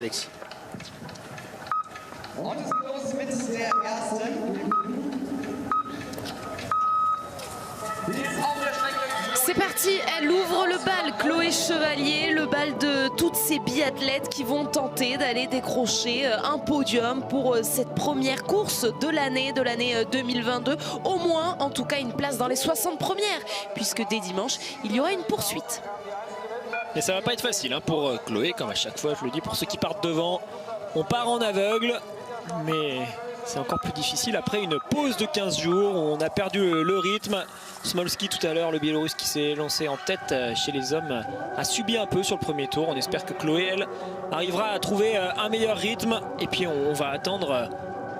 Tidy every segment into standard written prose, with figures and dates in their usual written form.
Alexis. C'est parti, elle ouvre le bal, Chloé Chevalier, le bal de toutes ces biathlètes qui vont tenter d'aller décrocher un podium pour cette première course de l'année 2022. Au moins, en tout cas, une place dans les 60 premières, puisque dès dimanche, il y aura une poursuite. Et ça va pas être facile hein, pour Chloé, comme à chaque fois, je le dis, pour ceux qui partent devant. On part en aveugle, mais c'est encore plus difficile après une pause de 15 jours où on a perdu le rythme. Smolski tout à l'heure, le Biélorusse qui s'est lancé en tête chez les hommes, a subi un peu sur le premier tour. On espère que Chloé, elle, arrivera à trouver un meilleur rythme. Et puis on va attendre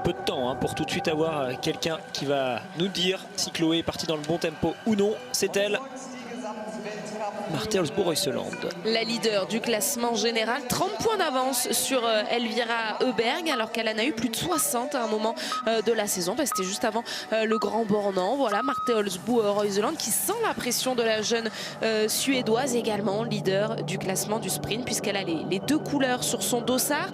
peu de temps hein, pour tout de suite avoir quelqu'un qui va nous dire si Chloé est partie dans le bon tempo ou non. C'est elle, Marthe Olsbourg-Reuseland. La leader du classement général, 30 points d'avance sur Elvira Heuberg, alors qu'elle en a eu plus de 60 à un moment de la saison. C'était juste avant le Grand Bornand. Voilà, Marthe Olsbourg-Reuseland qui sent la pression de la jeune suédoise, également leader du classement du sprint, puisqu'elle a les deux couleurs sur son dossard.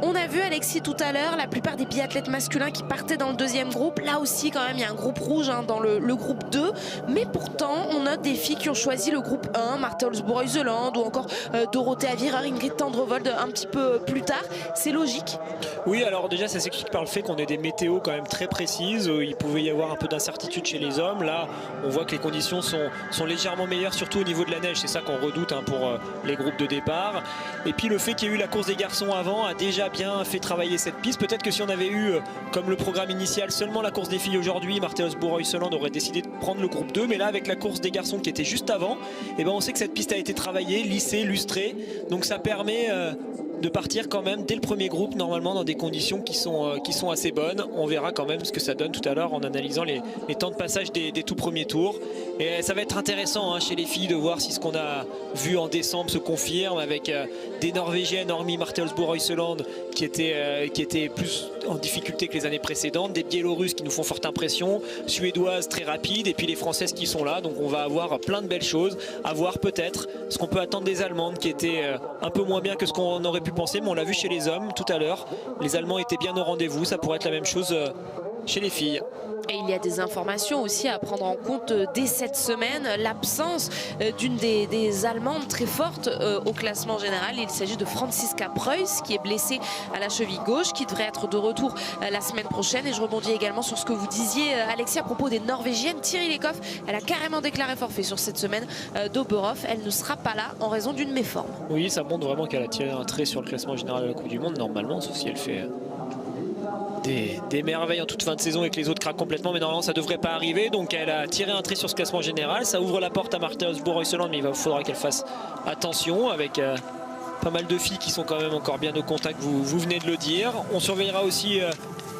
On a vu Alexis tout à l'heure, la plupart des biathlètes masculins qui partaient dans le deuxième groupe. Là aussi quand même il y a un groupe rouge hein, dans le groupe 2. Mais pourtant on note des filles qui ont choisi le groupe 1, Marthe Olsbourg-Reuseland ou encore Dorothée Avirer, Ingrid Tendrevold un petit peu plus tard. C'est logique. Oui, alors déjà ça s'explique par le fait qu'on ait des météos quand même très précises. Il pouvait y avoir un peu d'incertitude chez les hommes. Là on voit que les conditions sont légèrement meilleures, surtout au niveau de la neige. C'est ça qu'on redoute hein, pour les groupes de départ. Et puis le fait qu'il y ait eu la course des garçons avant a déjà bien fait travailler cette piste. Peut-être que si on avait eu comme le programme initial seulement la course des filles aujourd'hui, Marthe Olsbourg-Reuseland aurait décidé de prendre le groupe 2, mais là avec la course des garçons qui était juste avant, et ben on sait que cette piste a été travaillée, lissée, lustrée, donc ça permet de partir quand même dès le premier groupe normalement dans des conditions qui sont assez bonnes. On verra quand même ce que ça donne tout à l'heure en analysant les temps de passage des tout premiers tours. Et ça va être intéressant hein, chez les filles de voir si ce qu'on a vu en décembre se confirme avec des Norvégiennes, hormis Marthe Olsbourg-Reuseland qui étaient plus en difficulté que les années précédentes, des Biélorusses qui nous font forte impression, Suédoises très rapides et puis les Françaises qui sont là. Donc on va avoir plein de belles choses à voir, peut-être ce qu'on peut attendre des Allemandes qui étaient un peu moins bien que ce qu'on aurait pu penser, mais on l'a vu chez les hommes tout à l'heure. Les Allemands étaient bien au rendez-vous, ça pourrait être la même chose chez les filles. Et il y a des informations aussi à prendre en compte dès cette semaine. L'absence d'une des Allemandes très fortes au classement général. Il s'agit de Franziska Preuss qui est blessée à la cheville gauche, qui devrait être de retour la semaine prochaine. Et je rebondis également sur ce que vous disiez, Alexis, à propos des Norvégiennes. Thierry Lekhoff, elle a carrément déclaré forfait sur cette semaine d'Oberhof. Elle ne sera pas là en raison d'une méforme. Oui, ça montre vraiment qu'elle a tiré un trait sur le classement général de la Coupe du Monde, normalement, sauf si elle fait des merveilles en toute fin de saison et que les autres craquent complètement, mais normalement ça devrait pas arriver. Donc elle a tiré un trait sur ce classement général, ça ouvre la porte à Marthe Olsbourg-Reuseland, mais il faudra qu'elle fasse attention avec pas mal de filles qui sont quand même encore bien au contact, vous venez de le dire. On surveillera aussi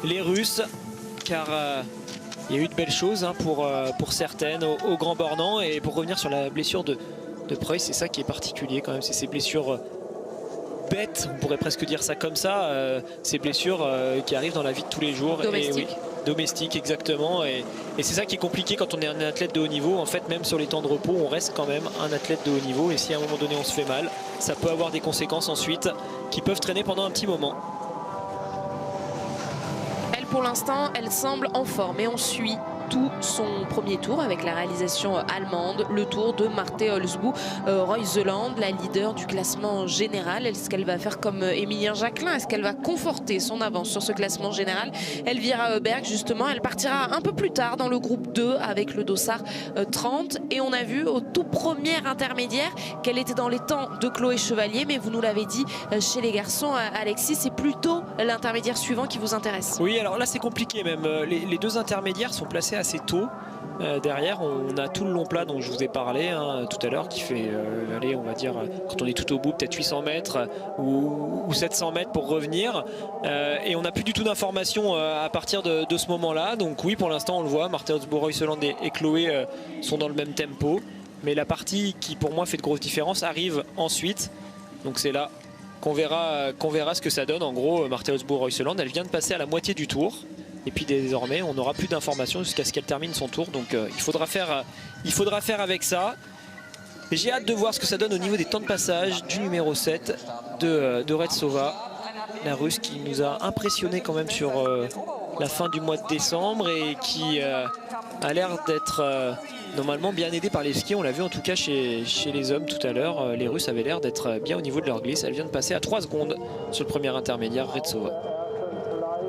les Russes, car il y a eu de belles choses hein, pour certaines au Grand Bornand. Et pour revenir sur la blessure de Preuss, c'est ça qui est particulier quand même, c'est ces blessures bêtes, on pourrait presque dire ça comme ça, ces blessures qui arrivent dans la vie de tous les jours. Domestique. Et oui, domestique exactement, et c'est ça qui est compliqué quand on est un athlète de haut niveau. En fait, même sur les temps de repos, on reste quand même un athlète de haut niveau, et si à un moment donné on se fait mal, ça peut avoir des conséquences ensuite qui peuvent traîner pendant un petit moment. Elle, pour l'instant, elle semble en forme et on suit tout son premier tour avec la réalisation allemande, le tour de Marthe Olsbourg-Reuseland, la leader du classement général. Est-ce qu'elle va faire comme Émilien Jacquelin? Est-ce qu'elle va conforter son avance sur ce classement général? Elvira Heuberg, justement, elle partira un peu plus tard dans le groupe 2 avec le dossard 30. Et on a vu au tout premier intermédiaire qu'elle était dans les temps de Chloé Chevalier, mais vous nous l'avez dit chez les garçons, Alexis, c'est plutôt l'intermédiaire suivant qui vous intéresse. Oui, alors là c'est compliqué même. Les deux intermédiaires sont placés assez tôt. Derrière on a tout le long plat dont je vous ai parlé hein, tout à l'heure, qui fait allez, on va dire quand on est tout au bout peut-être 800 mètres ou 700 mètres pour revenir, et on n'a plus du tout d'informations à partir de ce moment là. Donc oui, pour l'instant on le voit, Marthe Olsbourg-Reuseland et Chloé sont dans le même tempo, mais la partie qui pour moi fait de grosses différences arrive ensuite. Donc c'est là qu'on verra ce que ça donne. En gros, Marthe Olsbourg-Reuseland, elle vient de passer à la moitié du tour. Et puis désormais, on n'aura plus d'informations jusqu'à ce qu'elle termine son tour. Donc il faudra faire avec ça. Mais j'ai hâte de voir ce que ça donne au niveau des temps de passage du numéro 7 de Retsova, la Russe qui nous a impressionné quand même sur la fin du mois de décembre et qui a l'air d'être normalement bien aidée par les skis. On l'a vu en tout cas chez les hommes tout à l'heure. Les Russes avaient l'air d'être bien au niveau de leur glisse. Elle vient de passer à 3 secondes sur le premier intermédiaire, Retsova.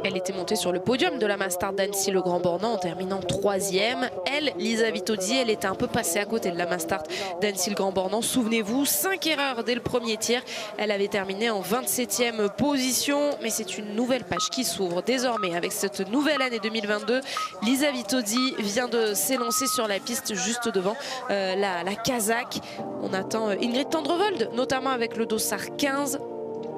Elle était montée sur le podium de la Mastart d'Annecy le Grand Bornand en terminant 3e. Elle, Lisa Vitozzi, elle était un peu passée à côté de la Mastart d'Annecy le Grand Bornand. Souvenez-vous, 5 erreurs dès le premier tir. Elle avait terminé en 27e position. Mais c'est une nouvelle page qui s'ouvre désormais avec cette nouvelle année 2022. Lisa Vitozzi vient de s'élancer sur la piste juste devant la Kazakh. On attend Ingrid Tendrevold, notamment avec le dossard 15.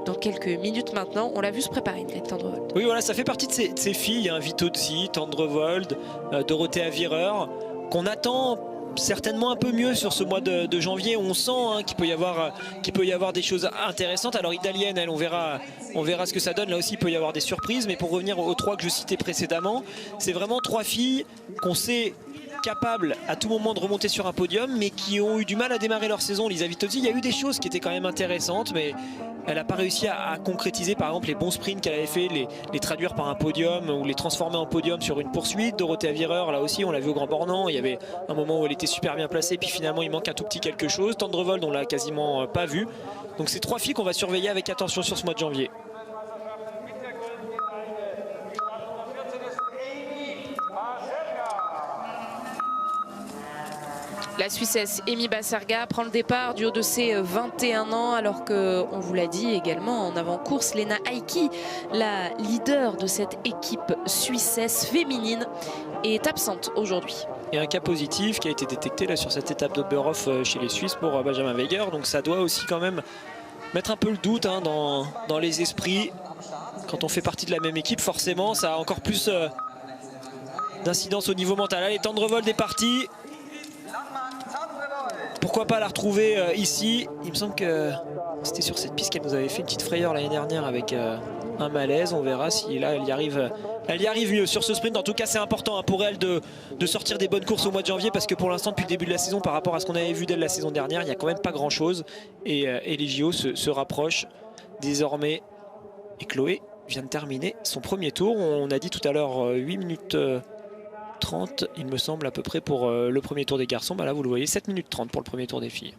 Dans quelques minutes maintenant, on l'a vu se préparer, Ingrid Tendrevold. Oui, voilà, ça fait partie de ces filles, hein, Vitozzi, Tendrevold, Dorothea Wierer, qu'on attend certainement un peu mieux sur ce mois de janvier. On sent hein, qu'il peut y avoir des choses intéressantes. Alors italienne, elle, on verra ce que ça donne. Là aussi, il peut y avoir des surprises. Mais pour revenir aux 3 que je citais précédemment, c'est vraiment 3 filles qu'on sait capables à tout moment de remonter sur un podium, mais qui ont eu du mal à démarrer leur saison. Lisa Vitozzi, il y a eu des choses qui étaient quand même intéressantes, mais elle n'a pas réussi à concrétiser par exemple les bons sprints qu'elle avait fait, les traduire par un podium ou les transformer en podium sur une poursuite. Dorothea Wierer, là aussi on l'a vu au Grand Bornand, il y avait un moment où elle était super bien placée, puis finalement il manque un tout petit quelque chose. Tendrevold on l'a quasiment pas vu. Donc c'est 3 filles qu'on va surveiller avec attention sur ce mois de janvier. La Suissesse Emi Basarga prend le départ du haut de ses 21 ans, alors qu'on vous l'a dit également en avant-course, Lena Heikki, la leader de cette équipe suissesse féminine, est absente aujourd'hui. Et un cas positif qui a été détecté là sur cette étape d'Oberhof chez les Suisses pour Benjamin Weiger. Donc ça doit aussi quand même mettre un peu le doute hein, dans les esprits. Quand on fait partie de la même équipe, forcément, ça a encore plus d'incidence au niveau mental. Allez, Tendrevold est parti. Pourquoi pas la retrouver ici. Il me semble que c'était sur cette piste qu'elle nous avait fait une petite frayeur l'année dernière avec un malaise. On verra si là elle y arrive mieux sur ce sprint. En tout cas c'est important hein, pour elle de sortir des bonnes courses au mois de janvier, parce que pour l'instant depuis le début de la saison, par rapport à ce qu'on avait vu d'elle la saison dernière, il n'y a quand même pas grand chose et les JO se rapprochent désormais. Et Chloé vient de terminer son premier tour. On a dit tout à l'heure 8 minutes 30 il me semble à peu près pour le premier tour des garçons. Bah là vous le voyez, 7 minutes 30 pour le premier tour des filles.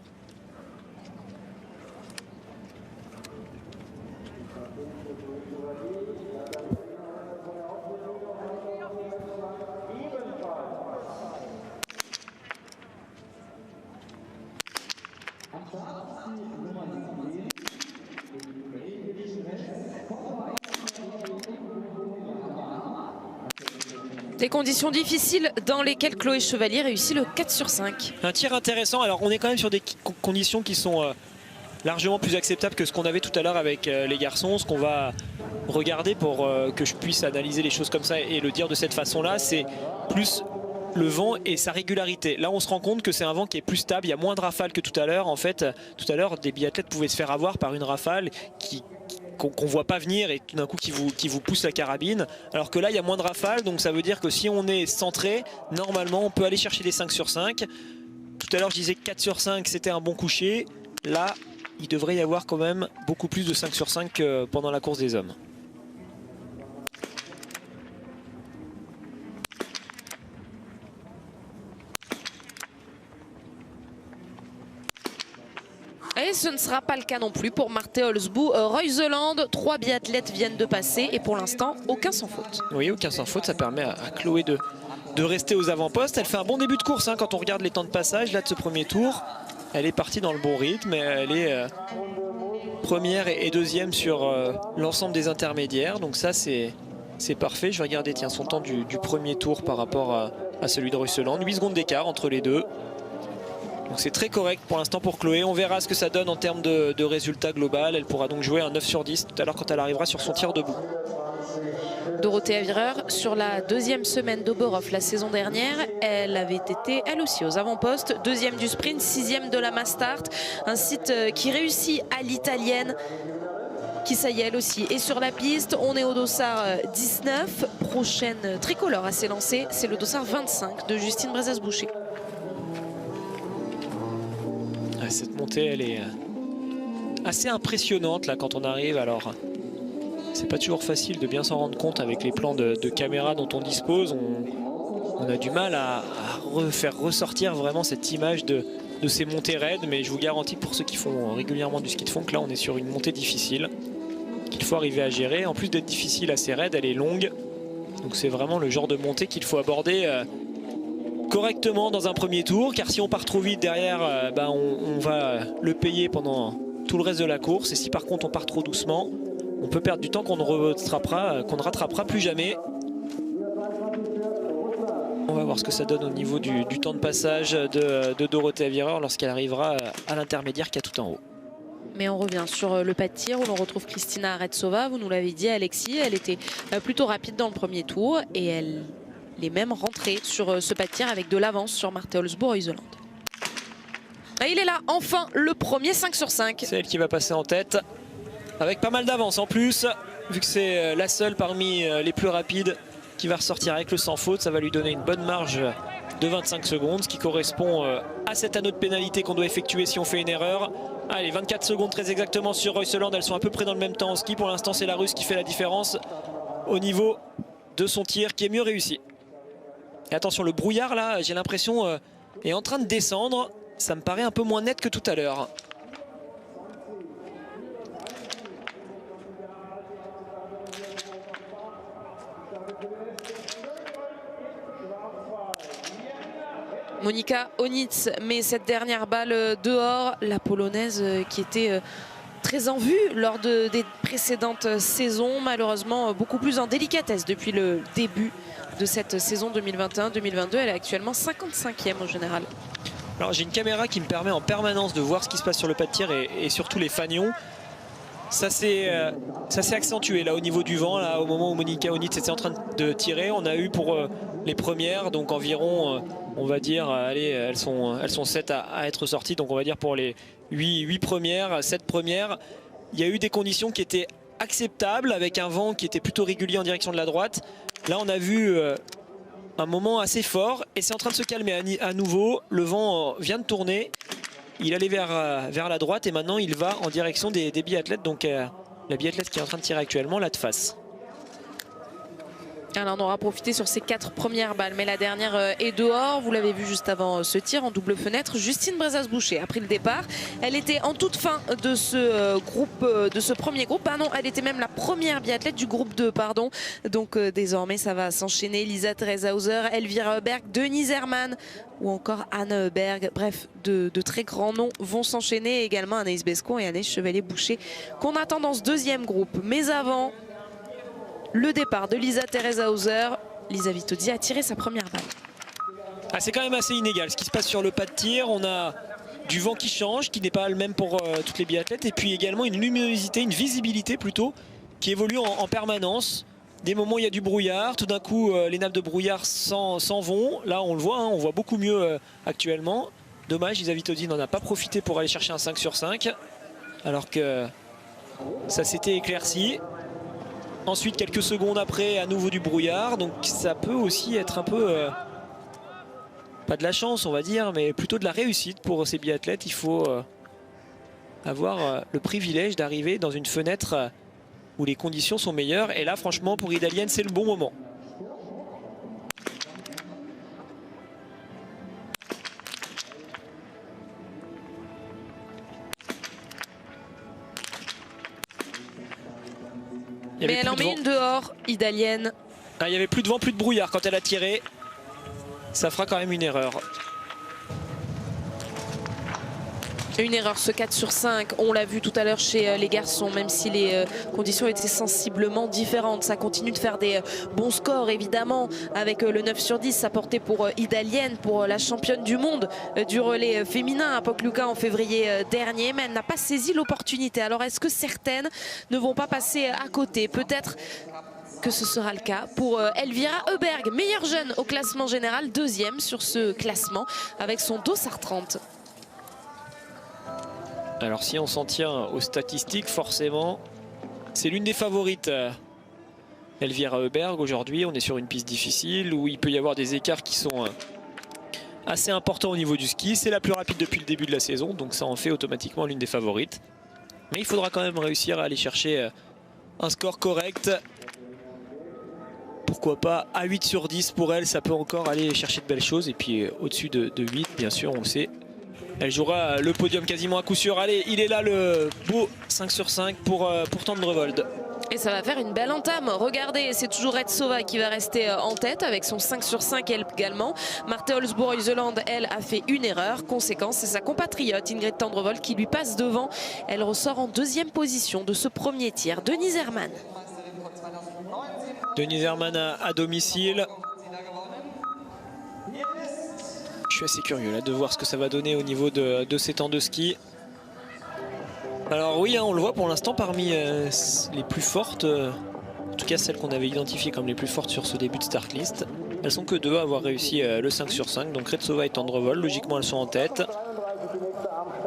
Des conditions difficiles dans lesquelles Chloé Chevalier réussit le 4 sur 5. Un tir intéressant. Alors on est quand même sur des conditions qui sont largement plus acceptables que ce qu'on avait tout à l'heure avec les garçons. Ce qu'on va regarder pour que je puisse analyser les choses comme ça et le dire de cette façon-là, c'est plus le vent et sa régularité. Là on se rend compte que c'est un vent qui est plus stable, il y a moins de rafales que tout à l'heure. En fait, tout à l'heure des biathlètes pouvaient se faire avoir par une rafale qu'on voit pas venir et tout d'un coup qui vous pousse la carabine, alors que là il y a moins de rafales, donc ça veut dire que si on est centré, normalement on peut aller chercher des 5 sur 5. Tout à l'heure je disais que 4 sur 5 c'était un bon coucher, là il devrait y avoir quand même beaucoup plus de 5 sur 5 que pendant la course des hommes. Et ce ne sera pas le cas non plus pour Marte Holzboe Reuseland. 3 biathlètes viennent de passer et pour l'instant, aucun sans faute. Oui, aucun sans faute, ça permet à Chloé de rester aux avant-postes. Elle fait un bon début de course hein, quand on regarde les temps de passage là, de ce premier tour. Elle est partie dans le bon rythme et elle est première et deuxième sur l'ensemble des intermédiaires. Donc ça, c'est parfait. Je vais regarder tiens, son temps du premier tour par rapport à celui de Reuseland. 8 secondes d'écart entre les deux. Donc c'est très correct pour l'instant pour Chloé. On verra ce que ça donne en termes de résultat global. Elle pourra donc jouer un 9 sur 10 tout à l'heure quand elle arrivera sur son tir debout. Dorothea Wierer, sur la 2e semaine d'Oberhof la saison dernière, elle avait été elle aussi aux avant-postes, 2e du sprint, 6e de la Mastart, un site qui réussit à l'italienne, qui ça y est elle aussi est sur la piste. On est au dossard 19, prochaine tricolore à s'élancer, c'est le dossard 25 de Justine Brezas-Boucher. cette montée, elle est assez impressionnante là quand on arrive. Alors, c'est pas toujours facile de bien s'en rendre compte avec les plans de caméra dont on dispose. On a du mal à faire ressortir vraiment cette image de ces montées raides, mais je vous garantis que pour ceux qui font régulièrement du ski de fond, que là on est sur une montée difficile qu'il faut arriver à gérer. En plus d'être difficile, assez raide, elle est longue, donc c'est vraiment le genre de montée qu'il faut aborder correctement dans un premier tour, car si on part trop vite derrière, on va le payer pendant tout le reste de la course, et si par contre on part trop doucement, on peut perdre du temps qu'on ne rattrapera plus jamais. On va voir ce que ça donne au niveau du temps de passage de Dorothea Virer lorsqu'elle arrivera à l'intermédiaire qui est tout en haut. Mais on revient sur le pas de tir où l'on retrouve Kristina Aretsova. Vous nous l'avez dit, Alexis, elle était plutôt rapide dans le premier tour et elle est même rentrée sur ce pas de tir avec de l'avance sur Marte Olsbo-Reuseland. Et il est là, enfin, le premier 5 sur 5. C'est elle qui va passer en tête avec pas mal d'avance en plus, vu que c'est la seule parmi les plus rapides qui va ressortir avec le sans faute. Ça va lui donner une bonne marge de 25 secondes, ce qui correspond à cet anneau de pénalité qu'on doit effectuer si on fait une erreur. Allez, 24 secondes très exactement sur Reuseland, elles sont à peu près dans le même temps en ski. Pour l'instant, c'est la Russe qui fait la différence au niveau de son tir qui est mieux réussi. Et attention, le brouillard là, j'ai l'impression est en train de descendre. Ça me paraît un peu moins net que tout à l'heure. Monika Onitz met cette dernière balle dehors. La Polonaise qui était très en vue lors des précédentes saisons. Malheureusement, beaucoup plus en délicatesse depuis le début de cette saison 2021-2022. Elle est actuellement 55e au général. Alors j'ai une caméra qui me permet en permanence de voir ce qui se passe sur le pas de tir et surtout les fanions. Ça s'est accentué là au niveau du vent, là au moment où Monika Onitz était en train de tirer. On a eu pour les premières, donc environ, on va dire, allez, elles sont 7 à être sorties, donc on va dire pour les 8 premières, 7 premières, il y a eu des conditions qui étaient acceptables avec un vent qui était plutôt régulier en direction de la droite. Là on a vu un moment assez fort et c'est en train de se calmer à nouveau. Le vent vient de tourner. Il allait vers la droite et maintenant il va en direction des biathlètes. Donc la biathlète qui est en train de tirer actuellement là de face. Alors on aura profité sur ces 4 premières balles, mais la dernière est dehors. Vous l'avez vu juste avant ce tir en double fenêtre. Justine Brezas-Boucher a pris le départ. Elle était en toute fin de ce groupe, de ce premier groupe. Ah non, elle était même la première biathlète du groupe 2, pardon. Donc désormais ça va s'enchaîner. Lisa Theresa Hauser, Elvira Heuberg, Denise Herrmann ou encore Anne Heuberg. Bref, de très grands noms vont s'enchaîner. Également Anaïs Bescon et Anaïs Chevalier-Boucher qu'on attend dans ce deuxième groupe. Mais avant, le départ de Lisa Theresa Hauser. Lisa Vitozzi a tiré sa première balle. Ah, c'est quand même assez inégal ce qui se passe sur le pas de tir. On a du vent qui change, qui n'est pas le même pour toutes les biathlètes. Et puis également une luminosité, une visibilité plutôt, qui évolue en permanence. Des moments où il y a du brouillard. Tout d'un coup, les nappes de brouillard s'en vont. Là, on le voit, hein, on voit beaucoup mieux actuellement. Dommage, Lisa Vitozzi n'en a pas profité pour aller chercher un 5 sur 5. Alors que ça s'était éclairci. Ensuite, quelques secondes après, à nouveau du brouillard. Donc ça peut aussi être un peu, pas de la chance on va dire, mais plutôt de la réussite pour ces biathlètes. Il faut avoir le privilège d'arriver dans une fenêtre où les conditions sont meilleures. Et là, franchement, pour Idalienne, c'est le bon moment. Mais elle en met une dehors, Idalienne. Ah, il n'y avait plus de vent, plus de brouillard quand elle a tiré. Ça fera quand même une erreur. Une erreur, ce 4 sur 5, on l'a vu tout à l'heure chez les garçons, même si les conditions étaient sensiblement différentes. Ça continue de faire des bons scores, évidemment, avec le 9 sur 10, ça portait pour Idalienne, pour la championne du monde du relais féminin à Pokluka en février dernier, mais elle n'a pas saisi l'opportunité. Alors est-ce que certaines ne vont pas passer à côté? Peut-être que ce sera le cas pour Elvira Heuberg, meilleure jeune au classement général, deuxième sur ce classement avec son dossard 30. Alors si on s'en tient aux statistiques, forcément, c'est l'une des favorites. Elvira Heuberg aujourd'hui, on est sur une piste difficile où il peut y avoir des écarts qui sont assez important au niveau du ski. C'est la plus rapide depuis le début de la saison, donc ça en fait automatiquement l'une des favorites. Mais il faudra quand même réussir à aller chercher un score correct. Pourquoi pas à 8 sur 10 pour elle, ça peut encore aller chercher de belles choses. Et puis au-dessus de 8, bien sûr, on le sait. Elle jouera le podium quasiment à coup sûr. Allez, il est là le beau 5 sur 5 pour Tendrevold. Et ça va faire une belle entame. Regardez, c'est toujours Retsova qui va rester en tête avec son 5 sur 5 elle également. Marthe Olsbourg-Heuseland, elle, a fait une erreur. Conséquence, c'est sa compatriote Ingrid Tendrevold qui lui passe devant. Elle ressort en deuxième position de ce premier tir. Denise Herrmann. Denise Herrmann à domicile. Je suis assez curieux là de voir ce que ça va donner au niveau de ces temps de ski. Alors oui, hein, on le voit pour l'instant parmi les plus fortes, en tout cas celles qu'on avait identifiées comme les plus fortes sur ce début de start list. Elles sont que deux à avoir réussi le 5 sur 5, donc Retsova et Tendrevold, logiquement elles sont en tête.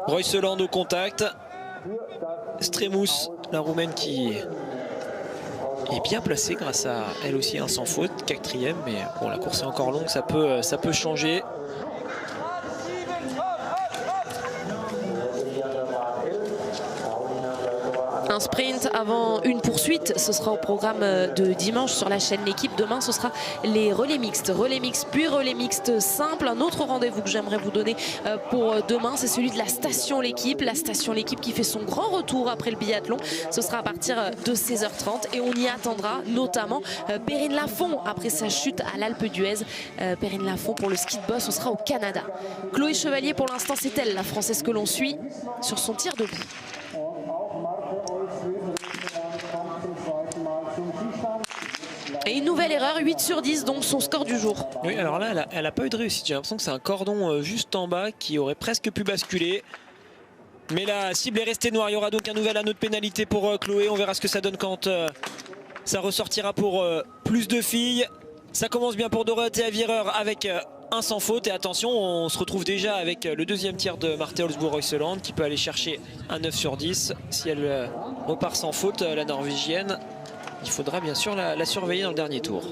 Reuseland au contact. Stremus, la Roumaine qui est bien placée grâce à elle aussi un sans faute, 4e, mais bon la course est encore longue, ça peut changer. Un sprint avant une poursuite, ce sera au programme de dimanche sur la chaîne L'équipe. Demain, ce sera les relais mixtes puis relais mixtes simples. Un autre rendez-vous que j'aimerais vous donner pour demain, c'est celui de la station L'équipe. La station L'équipe qui fait son grand retour après le biathlon. Ce sera à partir de 16h30 et on y attendra notamment Perrine Lafont après sa chute à l'Alpe d'Huez. Perrine Lafont pour le ski de boss, ce sera au Canada. Chloé Chevalier, pour l'instant, c'est elle, la Française que l'on suit sur son tir debout. Et une nouvelle erreur, 8 sur 10, donc son score du jour. Oui, alors là, elle a pas eu de réussite. J'ai l'impression que c'est un cordon juste en bas qui aurait presque pu basculer. Mais la cible est restée noire. Il y aura donc un nouvel anneau de pénalité pour Chloé. On verra ce que ça donne quand ça ressortira pour plus de filles. Ça commence bien pour Dorothea Wierer avec un sans faute. Et attention, on se retrouve déjà avec le deuxième tir de Marthe Olsbourg-Heuseland qui peut aller chercher un 9 sur 10. Si elle repart sans faute, la Norvégienne, il faudra bien sûr la surveiller dans le dernier tour.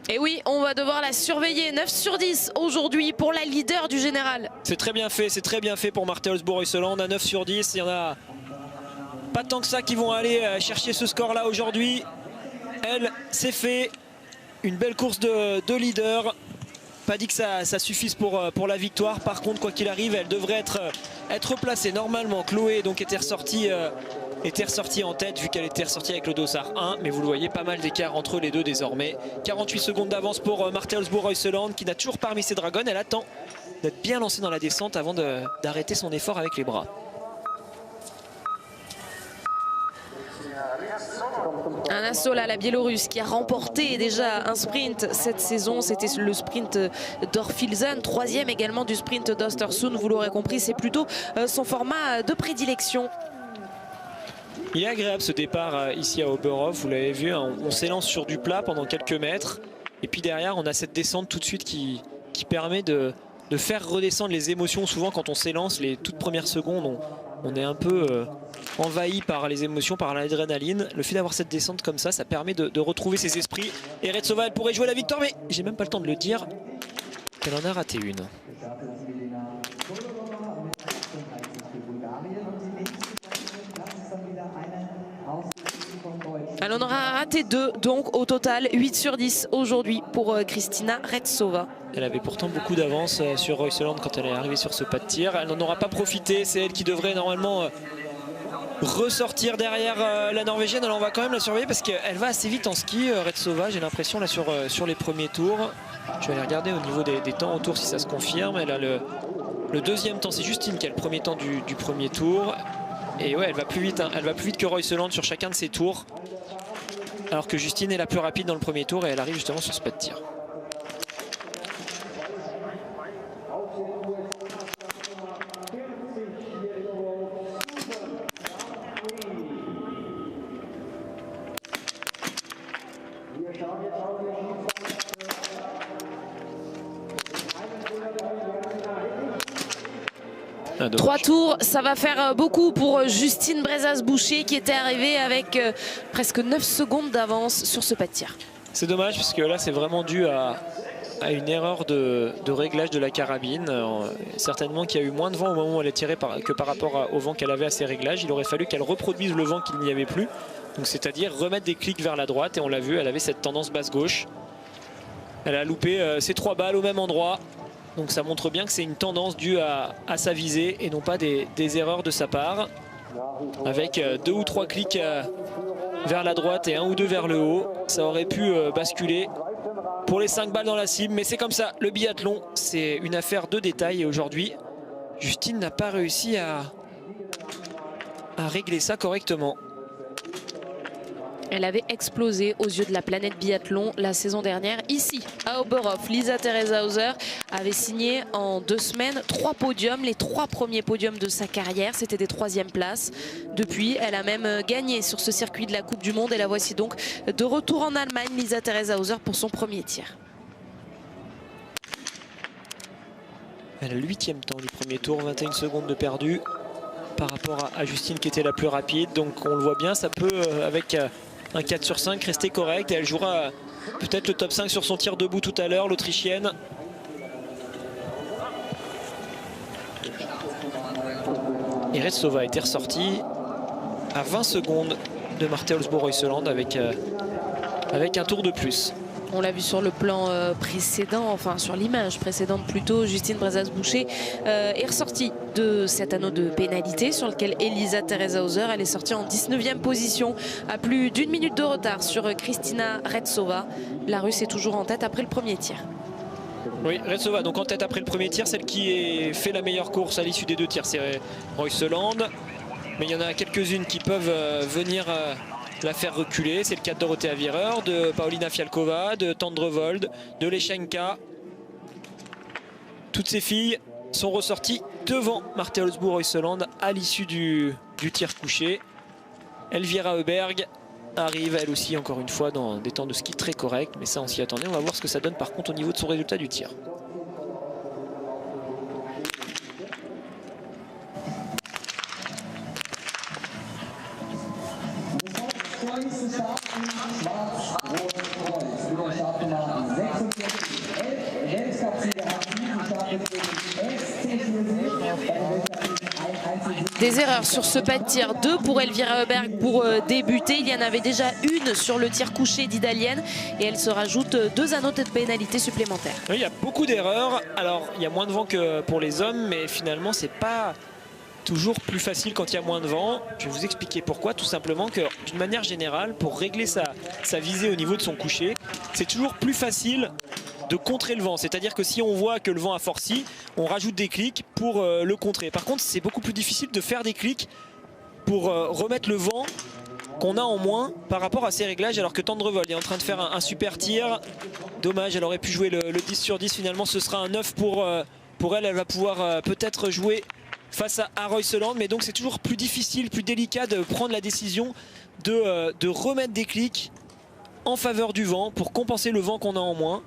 Et oui, on va devoir la surveiller. 9 sur 10 aujourd'hui pour la leader du général. C'est très bien fait pour Marthe Olsbourg-Heuseland. À 9 sur 10, il y en a pas tant que ça qui vont aller chercher ce score-là aujourd'hui. Elle, c'est fait. Une belle course de leader. Pas dit que ça suffise pour la victoire. Par contre, quoi qu'il arrive, elle devrait être placée normalement. Chloé donc était ressortie en tête vu qu'elle était ressortie avec le dossard 1. Mais vous le voyez, pas mal d'écart entre les deux désormais. 48 secondes d'avance pour Marthe Olsbourg-Heuseland qui n'a toujours pas remis ses dragons. Elle attend d'être bien lancée dans la descente avant d'arrêter son effort avec les bras. Un assaut là, la Biélorusse qui a remporté déjà un sprint cette saison. C'était le sprint d'Orfilsen, 3e également du sprint d'Östersund. Vous l'aurez compris, c'est plutôt son format de prédilection. Il est agréable ce départ ici à Oberhof, vous l'avez vu, hein, on s'élance sur du plat pendant quelques mètres. Et puis derrière, on a cette descente tout de suite qui permet de faire redescendre les émotions. Souvent quand on s'élance, les toutes premières secondes, on est un peu envahi par les émotions, par l'adrénaline. Le fait d'avoir cette descente comme ça, ça permet de retrouver ses esprits. Et Retsova, elle pourrait jouer la victoire, mais j'ai même pas le temps de le dire qu'elle en a raté une. Elle en aura raté 2, donc au total 8 sur 10 aujourd'hui pour Kristina Retsova. Elle avait pourtant beaucoup d'avance sur Reuseland quand elle est arrivée sur ce pas de tir. Elle n'en aura pas profité, c'est elle qui devrait normalement ressortir derrière la Norvégienne. Alors on va quand même la surveiller parce qu'elle va assez vite en ski, Retsova, j'ai l'impression là sur les premiers tours. Je vais aller regarder au niveau des temps autour si ça se confirme. Elle a le deuxième temps, c'est Justine qui a le premier temps du premier tour. Et ouais, elle va plus vite, hein. Elle va plus vite que Reuseland sur chacun de ses tours. Alors que Justine est la plus rapide dans le premier tour et elle arrive justement sur ce pas de tir. 3 tours, ça va faire beaucoup pour Justine Brezas-Boucher qui était arrivée avec presque 9 secondes d'avance sur ce pas de tir. C'est dommage parce que là c'est vraiment dû à une erreur de réglage de la carabine. Certainement qu'il y a eu moins de vent au moment où elle a tiré que par rapport au vent qu'elle avait à ses réglages. Il aurait fallu qu'elle reproduise le vent qu'il n'y avait plus. Donc c'est-à-dire remettre des clics vers la droite, et on l'a vu, elle avait cette tendance basse-gauche. Elle a loupé ses 3 balles au même endroit. Donc ça montre bien que c'est une tendance due à sa visée et non pas des erreurs de sa part. Avec 2 ou 3 clics vers la droite et 1 ou 2 vers le haut, ça aurait pu basculer pour les 5 balles dans la cible. Mais c'est comme ça, le biathlon, c'est une affaire de détails. Et aujourd'hui, Justine n'a pas réussi à régler ça correctement. Elle avait explosé aux yeux de la planète biathlon la saison dernière. Ici, à Oberhof, Lisa Theresa Hauser avait signé en 2 semaines 3 podiums, les 3 premiers podiums de sa carrière. C'était des 3e places. Depuis, elle a même gagné sur ce circuit de la Coupe du Monde. Et la voici donc de retour en Allemagne, Lisa Theresa Hauser, pour son premier tir. Elle a le 8e temps du premier tour, 21 secondes de perdu par rapport à Justine qui était la plus rapide. Donc on le voit bien, ça peut avec un 4 sur 5 rester correct, et elle jouera peut-être le top 5 sur son tir debout tout à l'heure, l'Autrichienne. Et Retsova était ressortie à 20 secondes de Marthe Olsbo-Reuseland avec un tour de plus. On l'a vu sur le plan précédent, enfin sur l'image précédente plutôt, Justine Brezas-Boucher est ressortie de cet anneau de pénalité sur lequel Elisa Theresa Hauser, elle est sortie en 19e position à plus d'1 minute de retard sur Kristina Retsova. La Russe est toujours en tête après le premier tir. Oui, Retsova donc en tête après le premier tir, celle qui fait la meilleure course à l'issue des 2 tirs, c'est Reuseland. Mais il y en a quelques-unes qui peuvent venir la faire reculer. C'est le cas de Dorothea Virer, de Paulina Fialkova, de Tendrevold, de Leschenka. Toutes ces filles sont ressorties devant Marthe Olsbo-Reuseland à l'issue du tir couché. Elvira Heuberg arrive elle aussi encore une fois dans des temps de ski très corrects, mais ça on s'y attendait. On va voir ce que ça donne par contre au niveau de son résultat du tir. Des erreurs sur ce pas de tir, 2 pour Elvira Heuberg pour débuter. Il y en avait déjà une sur le tir couché d'Idalienne et elle se rajoute 2 anneaux de pénalité supplémentaires. Oui, il y a beaucoup d'erreurs. Alors il y a moins de vent que pour les hommes, mais finalement c'est pas toujours plus facile quand il y a moins de vent. Je vais vous expliquer pourquoi. Tout simplement que d'une manière générale, pour régler sa visée au niveau de son coucher, c'est toujours plus facile de contrer le vent. C'est-à-dire que si on voit que le vent a forci, on rajoute des clics pour le contrer. Par contre, c'est beaucoup plus difficile de faire des clics pour remettre le vent qu'on a en moins par rapport à ses réglages, alors que Tendrevold est en train de faire un super tir. Dommage, elle aurait pu jouer le 10 sur 10. Finalement, ce sera un 9 pour elle. Elle va pouvoir peut-être jouer face à Reuseland, mais donc c'est toujours plus difficile, plus délicat de prendre la décision de remettre des clics en faveur du vent pour compenser le vent qu'on a en moins.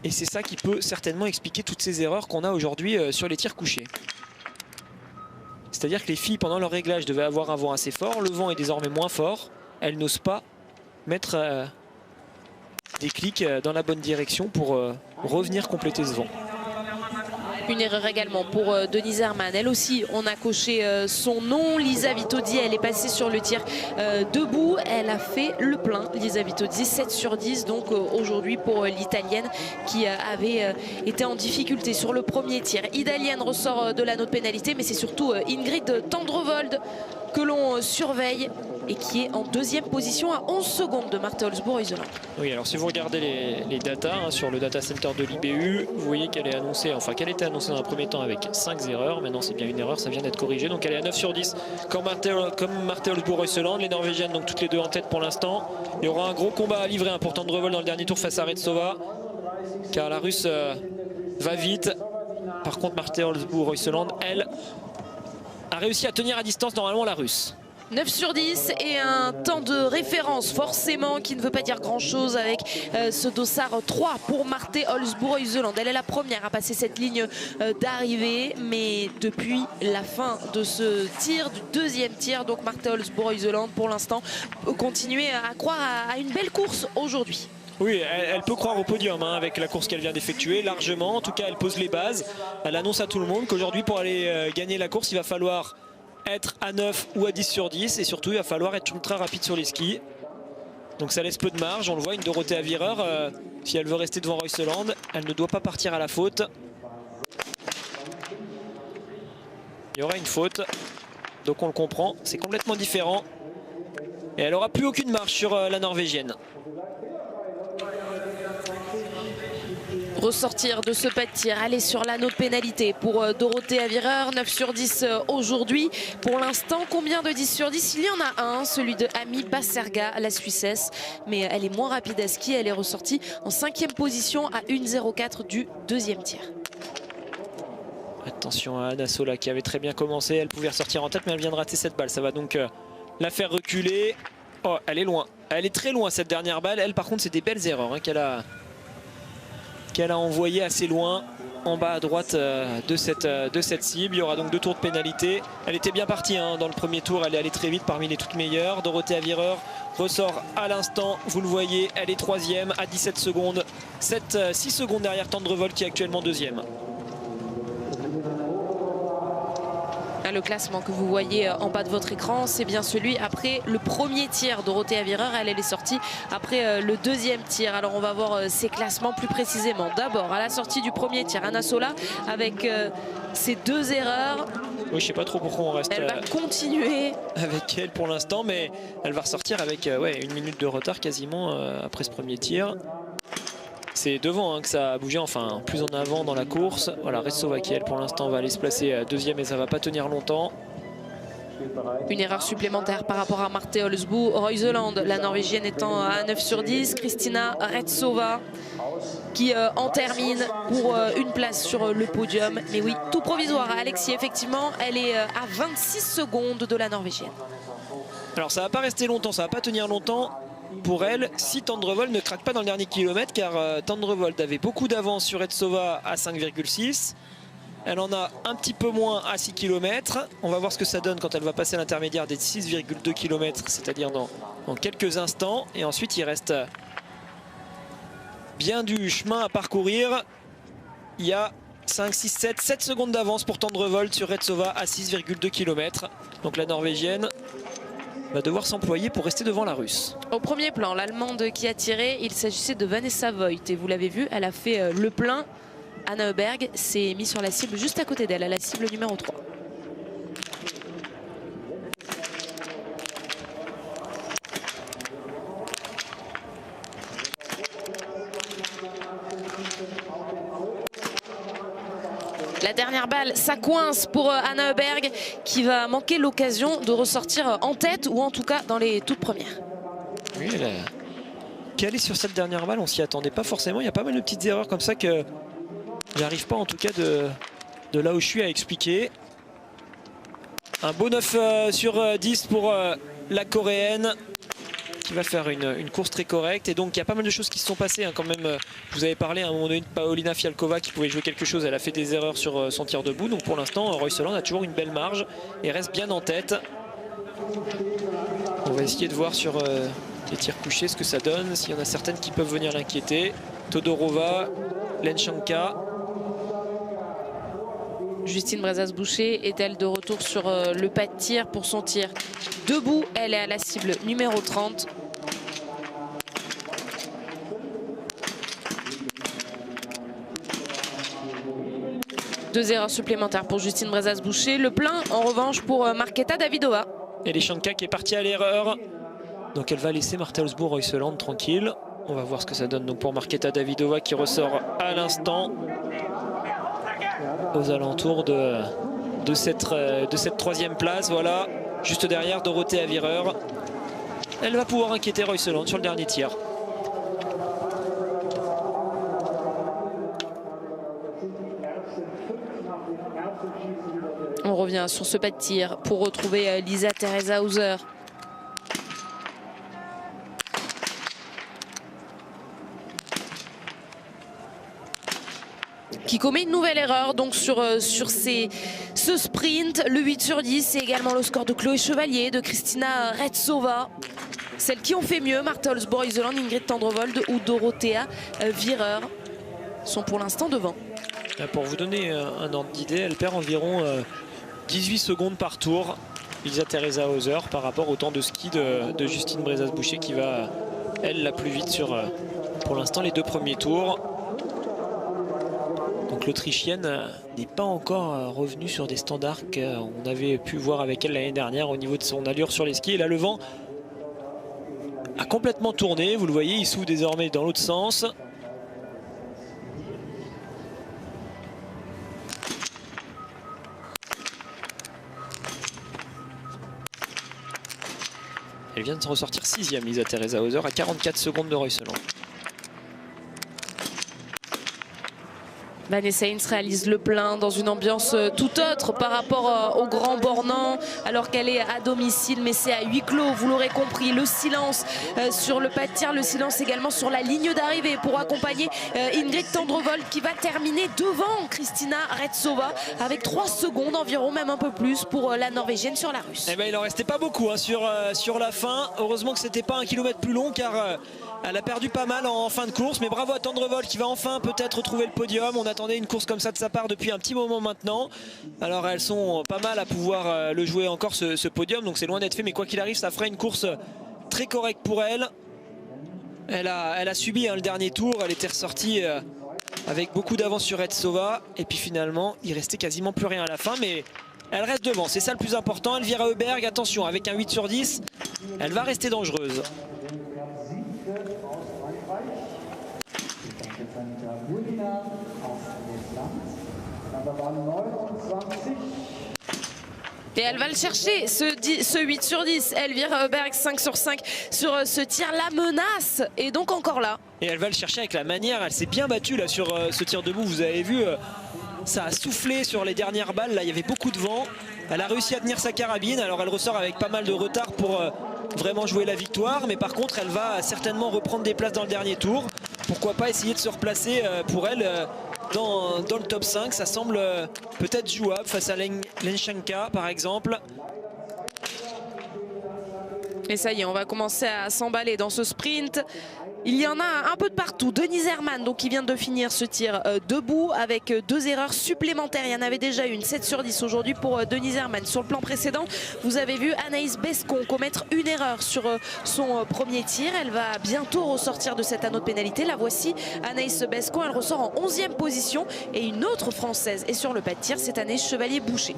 Et c'est ça qui peut certainement expliquer toutes ces erreurs qu'on a aujourd'hui sur les tirs couchés. C'est-à-dire que les filles, pendant leur réglage, devaient avoir un vent assez fort. Le vent est désormais moins fort. Elles n'osent pas mettre des clics dans la bonne direction pour revenir compléter ce vent. Une erreur également pour Denise Herrmann. Elle aussi, on a coché son nom. Lisa Vitozzi, elle est passée sur le tir debout. Elle a fait le plein. Lisa Vitozzi, 7 sur 10. Donc aujourd'hui pour l'Italienne qui avait été en difficulté sur le premier tir. Idalienne ressort de l'anneau de pénalité, mais c'est surtout Ingrid Tendrevold que l'on surveille et qui est en 2e position à 11 secondes de Marthe Olsbo-Reuseland. Oui, alors si vous regardez les datas sur le data center de l'IBU, vous voyez qu'elle est annoncée, enfin qu'elle était annoncée dans un premier temps avec 5 erreurs. Maintenant c'est bien une erreur, ça vient d'être corrigé. Donc elle est à 9 sur 10 comme Marthe Olsbo-Reuseland. Les Norvégiennes donc toutes les deux en tête pour l'instant. Il y aura un gros combat à livrer pour Tendrevold dans le dernier tour face à Retsova, car la Russe va vite. Par contre Marthe Olsbo-Reuseland, elle, a réussi à tenir à distance normalement la Russe. 9 sur 10 et un temps de référence forcément qui ne veut pas dire grand chose avec ce dossard 3 pour Marte Olsbu-Reuseland. Elle est la première à passer cette ligne d'arrivée, mais depuis la fin de ce tir, du deuxième tir, donc Marte Olsbu-Reuseland pour l'instant peut continuer à croire à une belle course aujourd'hui. Oui, elle peut croire au podium hein, avec la course qu'elle vient d'effectuer largement. En tout cas, elle pose les bases. Elle annonce à tout le monde qu'aujourd'hui, pour aller gagner la course, il va falloir être à 9 ou à 10 sur 10 et surtout il va falloir être ultra rapide sur les skis. Donc ça laisse peu de marge, on le voit, une Dorothée Avireur, si elle veut rester devant Reuseland, elle ne doit pas partir à la faute. Il y aura une faute, donc on le comprend, c'est complètement différent. Et elle n'aura plus aucune marge sur la Norvégienne. Ressortir de ce pas de tir, aller sur l'anneau de pénalité pour Dorothée Avireur, 9 sur 10 aujourd'hui. Pour l'instant, combien de 10 sur 10? Il y en a un, celui de Amy Baserga, la Suissesse. Mais elle est moins rapide à ski, elle est ressortie en 5e position à 1,04 du deuxième tir. Attention à Anna Sola qui avait très bien commencé, elle pouvait ressortir en tête mais elle vient de rater cette balle. Ça va donc la faire reculer. Oh, elle est loin, elle est très loin cette dernière balle. Elle par contre c'est des belles erreurs hein, qu'elle a envoyé assez loin en bas à droite de cette cible. Il y aura donc 2 tours de pénalité. Elle était bien partie hein, dans le premier tour, elle est allée très vite parmi les toutes meilleures. Dorothée Avireur ressort à l'instant, vous le voyez, elle est 3e à 17 secondes. 6 secondes derrière Tendrevol qui est actuellement 2e. Le classement que vous voyez en bas de votre écran, c'est bien celui après le premier tir. Dorothée Avireur, elle est sortie après le deuxième tir. Alors on va voir ces classements plus précisément. D'abord à la sortie du premier tir, Anna Sola avec ses 2 erreurs. Oui, je sais pas trop pourquoi on reste. Elle va continuer avec elle pour l'instant, mais elle va ressortir avec ouais, 1 minute de retard quasiment après ce premier tir. C'est devant hein, que ça a bougé, enfin plus en avant dans la course. Voilà, Ressova qui elle pour l'instant va aller se placer 2e et ça va pas tenir longtemps. Une erreur supplémentaire par rapport à Marte Olsbu-Reuseland, la Norvégienne étant à 9 sur 10. Kristina Retsova qui en termine pour une place sur le podium. Mais oui, tout provisoire à Alexis, effectivement, elle est à 26 secondes de la Norvégienne. Alors ça va pas rester longtemps, ça va pas tenir longtemps pour elle si Tendrevol ne craque pas dans le dernier kilomètre, car Tendrevol avait beaucoup d'avance sur Retsova à 5,6. Elle en a un petit peu moins à 6 km. On va voir ce que ça donne quand elle va passer l'intermédiaire des 6,2 km, c'est-à-dire dans quelques instants. Et ensuite, il reste bien du chemin à parcourir. Il y a 5, 6, 7 secondes d'avance pour Tendrevol sur Retsova à 6,2 km. Donc la Norvégienne va devoir s'employer pour rester devant la Russe. Au premier plan, l'Allemande qui a tiré, il s'agissait de Vanessa Voigt. Et vous l'avez vu, elle a fait le plein. Anna Öberg s'est mise sur la cible juste à côté d'elle, à la cible numéro 3. La dernière balle, ça coince pour Anna Öberg qui va manquer l'occasion de ressortir en tête ou en tout cas dans les toutes premières. Oui, elle est calée sur cette dernière balle, on s'y attendait pas forcément. Il y a pas mal de petites erreurs comme ça que j'arrive pas en tout cas de là où je suis à expliquer. Un beau 9 sur 10 pour la Coréenne qui va faire une course très correcte. Et donc il y a pas mal de choses qui se sont passées hein, quand même. Je vous avais parlé à un moment donné de Paulina Fialkova qui pouvait jouer quelque chose. Elle a fait des erreurs sur son tir debout. Donc pour l'instant, Reuseland a toujours une belle marge et reste bien en tête. On va essayer de voir sur les tirs couchés ce que ça donne. S'il y en a certaines qui peuvent venir l'inquiéter. Todorova, Lenchanka. Justine Brezas-Boucher est-elle de retour sur le pas de tir pour son tir debout? Elle est à la cible numéro 30. Deux erreurs supplémentaires pour Justine Brezas-Boucher. Le plein en revanche pour Marketa Davidova. Et Lenchanka qui est partie à l'erreur. Donc elle va laisser Marte Olsbu-Reuseland tranquille. On va voir ce que ça donne donc pour Marketa Davidova qui ressort à l'instant aux alentours de cette 3e place. Voilà, juste derrière Dorothée Avireur. Elle va pouvoir inquiéter Reuseland sur le dernier tir. On revient sur ce pas de tir pour retrouver Lisa Theresa Hauser. Qui commet une nouvelle erreur donc sur ce sprint. Le 8 sur 10, c'est également le score de Chloé Chevalier, de Kristina Retsova. Celles qui ont fait mieux, Marthe Holzboer-Iseland, Ingrid Tendrevold ou Dorothea Wierer sont pour l'instant devant. Là, pour vous donner un ordre d'idée, elle perd environ 18 secondes par tour, Lisa Theresa Hauser, par rapport au temps de ski de Justine Brezas-Boucher qui va, elle, la plus vite sur, pour l'instant, les 2 premiers tours. Donc l'Autrichienne n'est pas encore revenue sur des standards qu'on avait pu voir avec elle l'année dernière au niveau de son allure sur les skis. Et là, le vent a complètement tourné. Vous le voyez, il souffle désormais dans l'autre sens. Elle vient de se ressortir 6e, Lisa Theresa Hauser, à 44 secondes de Reuseland. Vanessa Hins réalise le plein dans une ambiance tout autre par rapport au Grand Bornand, alors qu'elle est à domicile, mais c'est à huis clos, vous l'aurez compris. Le silence sur le pas de tir, le silence également sur la ligne d'arrivée pour accompagner Ingrid Tendrevold qui va terminer devant Kristina Retsova avec 3 secondes environ, même un peu plus pour la Norvégienne sur la Russe. Eh ben, il en restait pas beaucoup hein, sur la fin. Heureusement que c'était pas 1 kilomètre plus long, car elle a perdu pas mal en fin de course. Mais bravo à Tendrevold qui va enfin peut-être retrouver le podium. On attendait une course comme ça de sa part depuis un petit moment maintenant. Alors elles sont pas mal à pouvoir le jouer encore ce podium, donc c'est loin d'être fait, mais quoi qu'il arrive ça ferait une course très correcte pour elle. Elle a subi le dernier tour, elle était ressortie avec beaucoup d'avance sur Retsova, et puis finalement il restait quasiment plus rien à la fin, mais elle reste devant, c'est ça le plus important. Elvira Heuberg, attention, avec un 8 sur 10, elle va rester dangereuse. Et elle va le chercher, ce 8 sur 10. Elvira Heuberg, 5 sur 5 sur ce tir. La menace est donc encore là. Et elle va le chercher avec la manière. Elle s'est bien battue là sur ce tir debout. Vous avez vu, ça a soufflé sur les dernières balles. Là, il y avait beaucoup de vent. Elle a réussi à tenir sa carabine. Alors, elle ressort avec pas mal de retard pour vraiment jouer la victoire. Mais par contre, elle va certainement reprendre des places dans le dernier tour. Pourquoi pas essayer de se replacer pour elle dans le top 5. Ça semble peut-être jouable face à Lenchenka par exemple. Et ça y est, on va commencer à s'emballer dans ce sprint. Il y en a un peu de partout. Denise Herrmann, donc, qui vient de finir ce tir debout avec 2 erreurs supplémentaires. Il y en avait déjà une, 7 sur 10 aujourd'hui pour Denise Herrmann. Sur le plan précédent, vous avez vu Anaïs Bescon commettre une erreur sur son premier tir. Elle va bientôt ressortir de cet anneau de pénalité. La voici, Anaïs Bescon. Elle ressort en 11e position. Et une autre Française est sur le pas de tir, c'est Anaïs Chevalier-Boucher.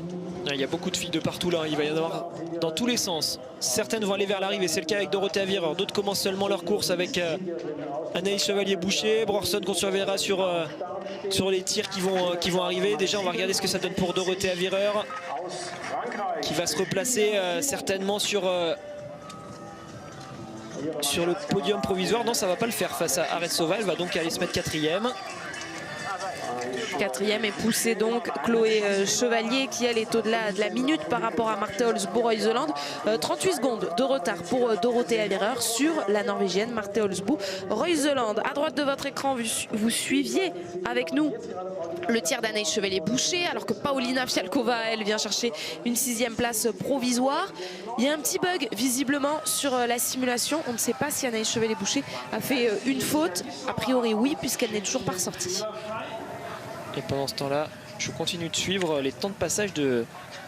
Il y a beaucoup de filles de partout là, il va y en avoir dans tous les sens. Certaines vont aller vers l'arrivée, c'est le cas avec Dorothea Wierer. D'autres commencent seulement leur course avec Anaïs Chevalier-Boucher. Brorson qu'on surveillera sur les tirs qui vont arriver. Déjà on va regarder ce que ça donne pour Dorothea Wierer, qui va se replacer certainement sur le podium provisoire. Non, ça va pas le faire face à Retsova. Elle va donc aller se mettre 4e. 4e est poussée donc Chloé Chevalier, qui elle est au-delà de la minute par rapport à Marthe Holzboer-Iseland. 38 secondes de retard pour Dorothea Wierer sur la Norvégienne Marthe Holzboer-Iseland. À droite de votre écran, vous suiviez avec nous le tir d'Anaïs Chevalier-Boucher, alors que Paulina Fialkova, elle, vient chercher une 6e place provisoire. Il y a un petit bug visiblement sur la simulation. On ne sait pas si Anaïs Chevalier-Boucher a fait une faute. A priori oui, puisqu'elle n'est toujours pas ressortie. Et pendant ce temps-là, je continue de suivre les temps de passage de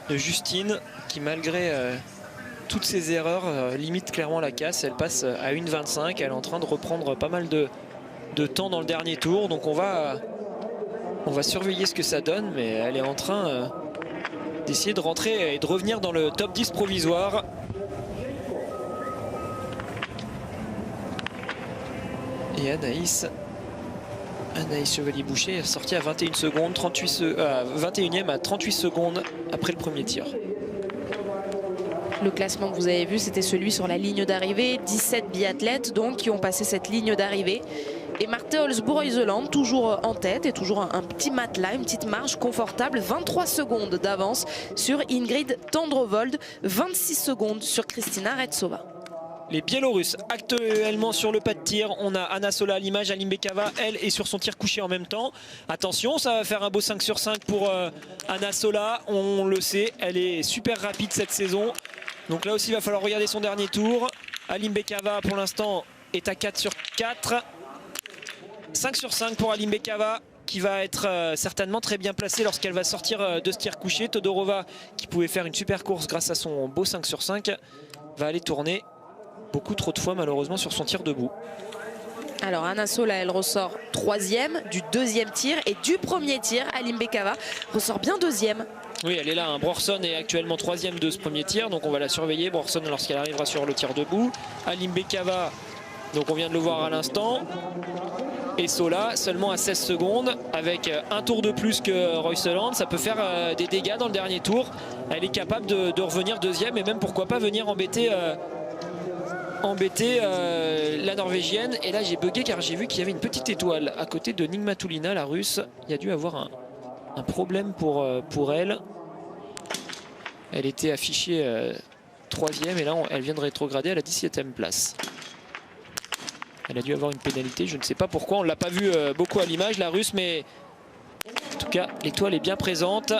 Justine, qui malgré toutes ses erreurs limite clairement la casse. Elle passe à 1,25. Elle est en train de reprendre pas mal de temps dans le dernier tour. Donc on va surveiller ce que ça donne, mais elle est en train d'essayer de rentrer et de revenir dans le top 10 provisoire. Et Anaïs Chevalier-Boucher est sortie à 21 secondes, 21e à 38 secondes après le premier tir. Le classement que vous avez vu, c'était celui sur la ligne d'arrivée. 17 biathlètes donc qui ont passé cette ligne d'arrivée. Et Marte Olsbu-Reuseland toujours en tête et toujours un petit matelas, une petite marge confortable. 23 secondes d'avance sur Ingrid Tendrovold, 26 secondes sur Kristina Retsova. Les Biélorusses actuellement sur le pas de tir. On a Anna Sola à l'image, Aline Bekava, elle est sur son tir couché en même temps. Attention, ça va faire un beau 5 sur 5 pour Anna Sola. On le sait, elle est super rapide cette saison. Donc là aussi, il va falloir regarder son dernier tour. Aline Bekava, pour l'instant, est à 4 sur 4. 5 sur 5 pour Aline Bekava, qui va être certainement très bien placée lorsqu'elle va sortir de ce tir couché. Todorova, qui pouvait faire une super course grâce à son beau 5 sur 5, va aller tourner beaucoup trop de fois malheureusement sur son tir debout. Alors Anna Sola, elle ressort 3e du 2e tir et du 1er tir. Aline Bekava ressort bien 2e. Oui, elle est là. Brorson est actuellement 3e de ce premier tir, donc on va la surveiller. Brorson lorsqu'elle arrivera sur le tir debout. Aline Bekava, donc on vient de le voir à l'instant. Et Sola seulement à 16 secondes avec un tour de plus que Reuseland. Ça peut faire des dégâts dans le dernier tour. Elle est capable de revenir 2e et même pourquoi pas venir embêter la Norvégienne. Et là j'ai bugué car j'ai vu qu'il y avait une petite étoile à côté de Nigmatulina, la Russe. Il y a dû avoir un problème pour elle. Elle était affichée 3e et là elle vient de rétrograder à la 17e place. Elle a dû avoir une pénalité, je ne sais pas pourquoi, on ne l'a pas vu beaucoup à l'image la Russe, mais en tout cas l'étoile est bien présente.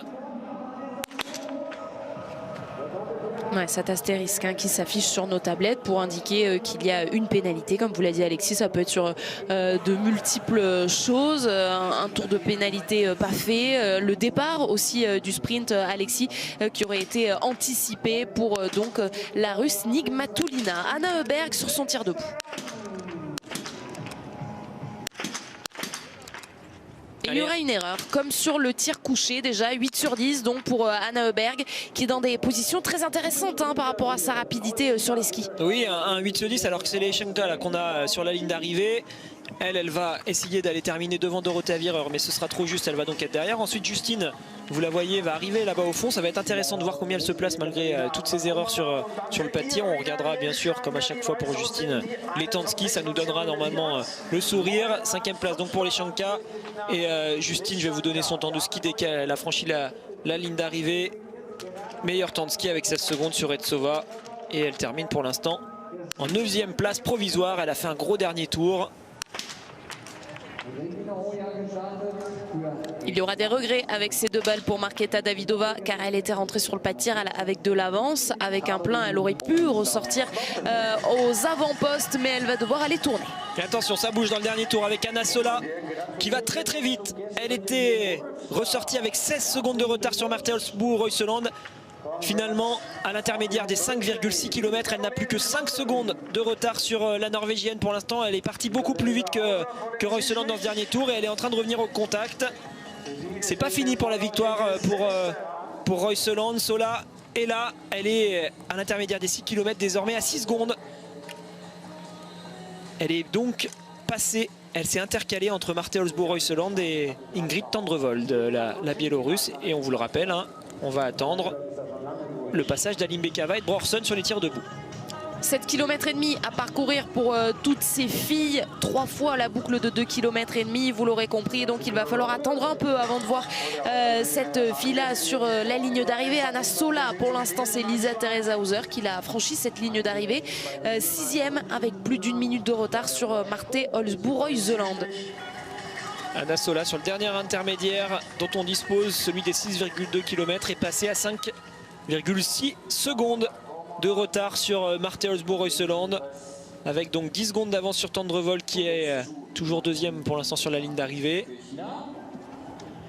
Ouais, cet astérisque qui s'affiche sur nos tablettes pour indiquer qu'il y a une pénalité. Comme vous l'a dit Alexis, ça peut être sur de multiples choses. Un tour de pénalité pas fait. Le départ aussi du sprint, Alexis, qui aurait été anticipé pour donc la Russe Nigmatulina. Anna Öberg sur son tir debout. Il y aura une erreur, comme sur le tir couché déjà, 8 sur 10 donc pour Anna Öberg, qui est dans des positions très intéressantes par rapport à sa rapidité sur les skis. Oui, un 8 sur 10 alors que c'est les Schenkta qu'on a sur la ligne d'arrivée. Elle va essayer d'aller terminer devant Dorothée Avireur, mais ce sera trop juste, elle va donc être derrière. Ensuite Justine, vous la voyez, va arriver là-bas au fond. Ça va être intéressant de voir combien elle se place malgré toutes ces erreurs sur le pas de tir. On regardera bien sûr, comme à chaque fois pour Justine, les temps de ski. Ça nous donnera normalement le sourire. 5e place donc pour les Schenkta. Et Justine, je vais vous donner son temps de ski dès qu'elle a franchi la ligne d'arrivée. Meilleur temps de ski avec 16 secondes sur Retsova. Et elle termine pour l'instant en 9e place provisoire. Elle a fait un gros dernier tour. Il y aura des regrets avec ces 2 balles pour Marketa Davidova car elle était rentrée sur le pas de tir avec de l'avance. Avec un plein, elle aurait pu ressortir aux avant-postes, mais elle va devoir aller tourner. Et attention, ça bouge dans le dernier tour avec Anna Sola qui va très très vite. Elle était ressortie avec 16 secondes de retard sur Marte Olsbu-Reuseland. Finalement, à l'intermédiaire des 5,6 km, elle n'a plus que 5 secondes de retard sur la Norvégienne. Pour l'instant, elle est partie beaucoup plus vite que Reuseland dans ce dernier tour et elle est en train de revenir au contact. C'est pas fini pour la victoire pour Reuseland. Sola est là, elle est à l'intermédiaire des 6 km désormais à 6 secondes. Elle est donc passée, elle s'est intercalée entre Marte Olsbu-Reuseland et Ingrid Tendrovold, la Biélorusse. Et on vous le rappelle, on va attendre le passage d'Aline Bekava et de Brorson sur les tirs debout. 7 km et demi à parcourir pour toutes ces filles. 3 fois la boucle de 2 km et demi, vous l'aurez compris. Donc il va falloir attendre un peu avant de voir cette fille-là sur la ligne d'arrivée. Anna Sola, pour l'instant, c'est Lisa Teresa Hauser qui l'a franchi cette ligne d'arrivée. 6e avec plus d'1 minute de retard sur Marte Olsbu-Reuseland. Anna Sola sur le dernier intermédiaire dont on dispose, celui des 6,2 km, est passé à 5,6 secondes de retard sur Marte Olsbu-Reuseland, avec donc 10 secondes d'avance sur Tendrovold qui est toujours 2e pour l'instant sur la ligne d'arrivée.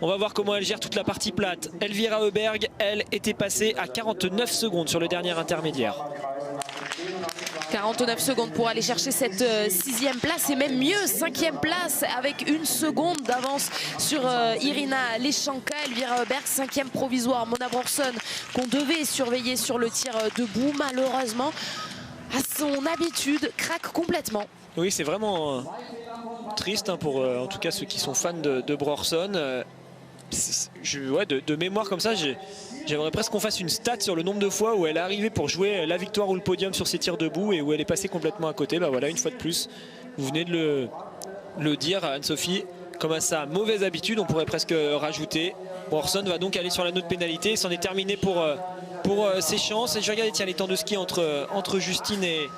On va voir comment elle gère toute la partie plate. Elvira Öberg, elle, était passée à 49 secondes sur le dernier intermédiaire. 49 secondes pour aller chercher cette 6e place et même mieux 5e place avec 1 seconde d'avance sur Irina Leschanka. Elvira Öberg 5e provisoire. Mona Brorson qu'on devait surveiller sur le tir debout, malheureusement à son habitude craque complètement. Oui, c'est vraiment triste pour en tout cas ceux qui sont fans de Brorson. De mémoire comme ça, j'aimerais presque qu'on fasse une stat sur le nombre de fois où elle est arrivée pour jouer la victoire ou le podium sur ses tirs debout et où elle est passée complètement à côté. Bah voilà, une fois de plus, vous venez de le dire, Anne-Sophie, comme à sa mauvaise habitude, on pourrait presque rajouter. Orson va donc aller sur la note pénalité. C'en est terminé pour ses chances. Et je regarde tiens, les temps de ski entre Justine et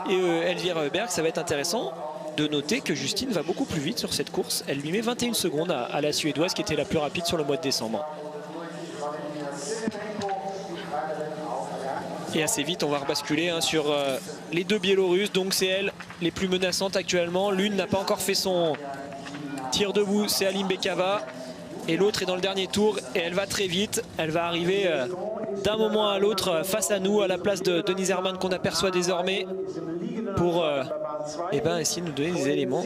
Elvira Heuberg. Ça va être intéressant de noter que Justine va beaucoup plus vite sur cette course. Elle lui met 21 secondes à la Suédoise qui était la plus rapide sur le mois de décembre. Et assez vite, on va rebasculer sur les deux Biélorusses. Donc c'est elles les plus menaçantes actuellement. L'une n'a pas encore fait son tir debout, c'est Alim Bekava. Et l'autre est dans le dernier tour et elle va très vite. Elle va arriver d'un moment à l'autre face à nous, à la place de Denise Herrmann qu'on aperçoit désormais pour essayer de nous donner des éléments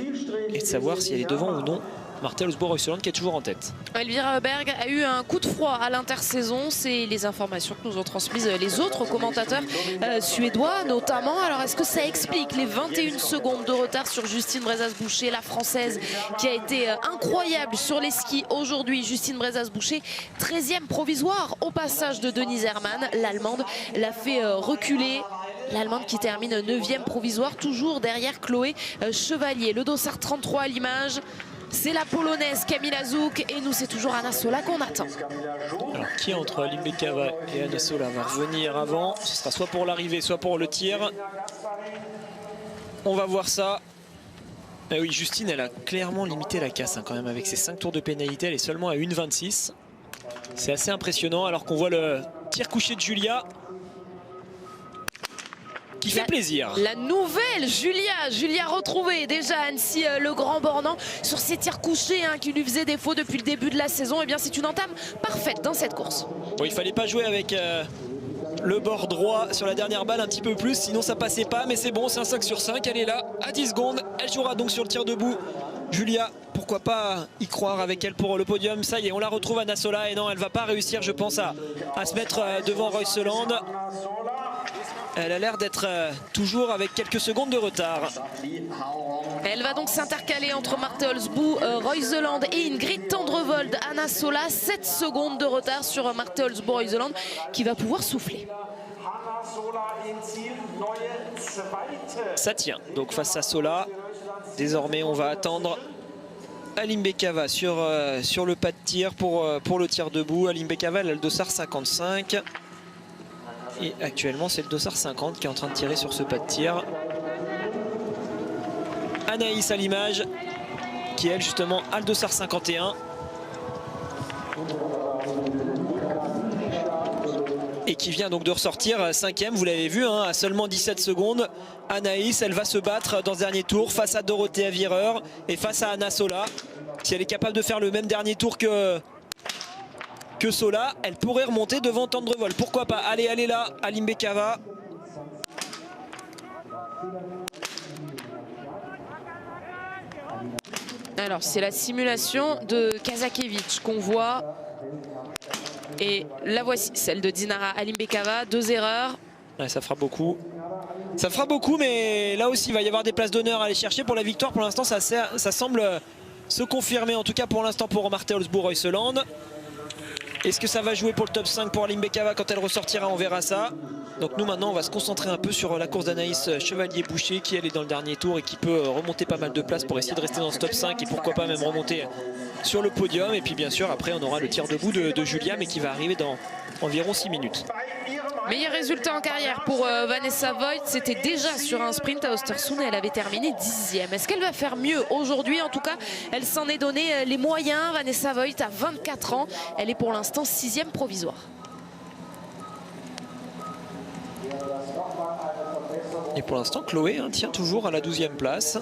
et de savoir si elle est devant ou non Marthe Olsbo-Reuseland qui est toujours en tête. Elvira Heuberg a eu un coup de froid à l'intersaison. C'est les informations que nous ont transmises les autres commentateurs suédois notamment. Alors est-ce que ça explique les 21 secondes de retard sur Justine Brezas-Boucher, la française qui a été incroyable sur les skis aujourd'hui. Justine Brezas-Boucher, 13e provisoire au passage de Denise Herrmann. L'Allemande l'a fait reculer. L'Allemande qui termine 9e provisoire, toujours derrière Chloé Chevalier. Le dossard 33 à l'image. C'est la Polonaise Kamila Zouk et nous c'est toujours Anna Sola qu'on attend. Alors qui entre Alim Bekava et Anna Sola va revenir avant? Ce sera soit pour l'arrivée, soit pour le tir. On va voir ça. Ah oui, Justine elle a clairement limité la casse quand même avec ses 5 tours de pénalité. Elle est seulement à 1,26. C'est assez impressionnant alors qu'on voit le tir couché de Julia. Qui fait plaisir. La nouvelle Julia retrouvée déjà à Annecy le Grand Bornand sur ses tirs couchés qui lui faisaient défaut depuis le début de la saison. Et bien c'est une entame parfaite dans cette course. Bon, il fallait pas jouer avec le bord droit sur la dernière balle un petit peu plus, sinon ça passait pas, mais c'est bon, c'est un 5 sur 5, elle est là à 10 secondes, elle jouera donc sur le tir debout. Julia, pourquoi pas y croire avec elle pour le podium. Ça y est, on la retrouve Anna Sola et non, elle va pas réussir je pense à se mettre devant Reuseland. Elle a l'air d'être toujours avec quelques secondes de retard. Elle va donc s'intercaler entre Marthe Olsbo, Reuseland et Ingrid Tendrevold. Anna Sola, 7 secondes de retard sur Marthe Olsbo, Reuseland qui va pouvoir souffler. Ça tient, donc face à Sola, désormais on va attendre Alim Bekava sur le pas de tir pour le tir debout. Alim Bekava, elle a le dossard 55. Et actuellement c'est le dossard 50 qui est en train de tirer sur ce pas de tir. Anaïs à l'image qui elle justement a le dossard 51 et qui vient donc de ressortir 5e, vous l'avez vu à seulement 17 secondes. Anaïs elle va se battre dans ce dernier tour face à Dorothea Wierer et face à Anna Sola. Si elle est capable de faire le même dernier tour que Sola, elle pourrait remonter devant Tendrevold. Pourquoi pas? Allez, elle est là, Alim Bekava. Alors c'est la simulation de Kazakevich qu'on voit. Et la voici, celle de Dinara Alim Bekava, 2 erreurs. Ouais, ça fera beaucoup. Ça fera beaucoup, mais là aussi il va y avoir des places d'honneur à aller chercher pour la victoire. Pour l'instant ça semble se confirmer, en tout cas pour l'instant pour Marthe Olsbo-Reuseland. Est-ce que ça va jouer pour le top 5 pour Alim Bekava quand elle ressortira? On verra ça. Donc nous maintenant on va se concentrer un peu sur la course d'Anaïs Chevalier-Boucher qui elle est dans le dernier tour et qui peut remonter pas mal de places pour essayer de rester dans ce top 5 et pourquoi pas même remonter sur le podium. Et puis bien sûr après on aura le tir debout de Julia mais qui va arriver dans environ 6 minutes. Meilleur résultat en carrière pour Vanessa Voigt, c'était déjà sur un sprint à Östersund et elle avait terminé 10e. Est-ce qu'elle va faire mieux aujourd'hui? En tout cas, elle s'en est donné les moyens. Vanessa Voigt a 24 ans, elle est pour l'instant 6e provisoire. Et pour l'instant, Chloé tient toujours à la 12e place.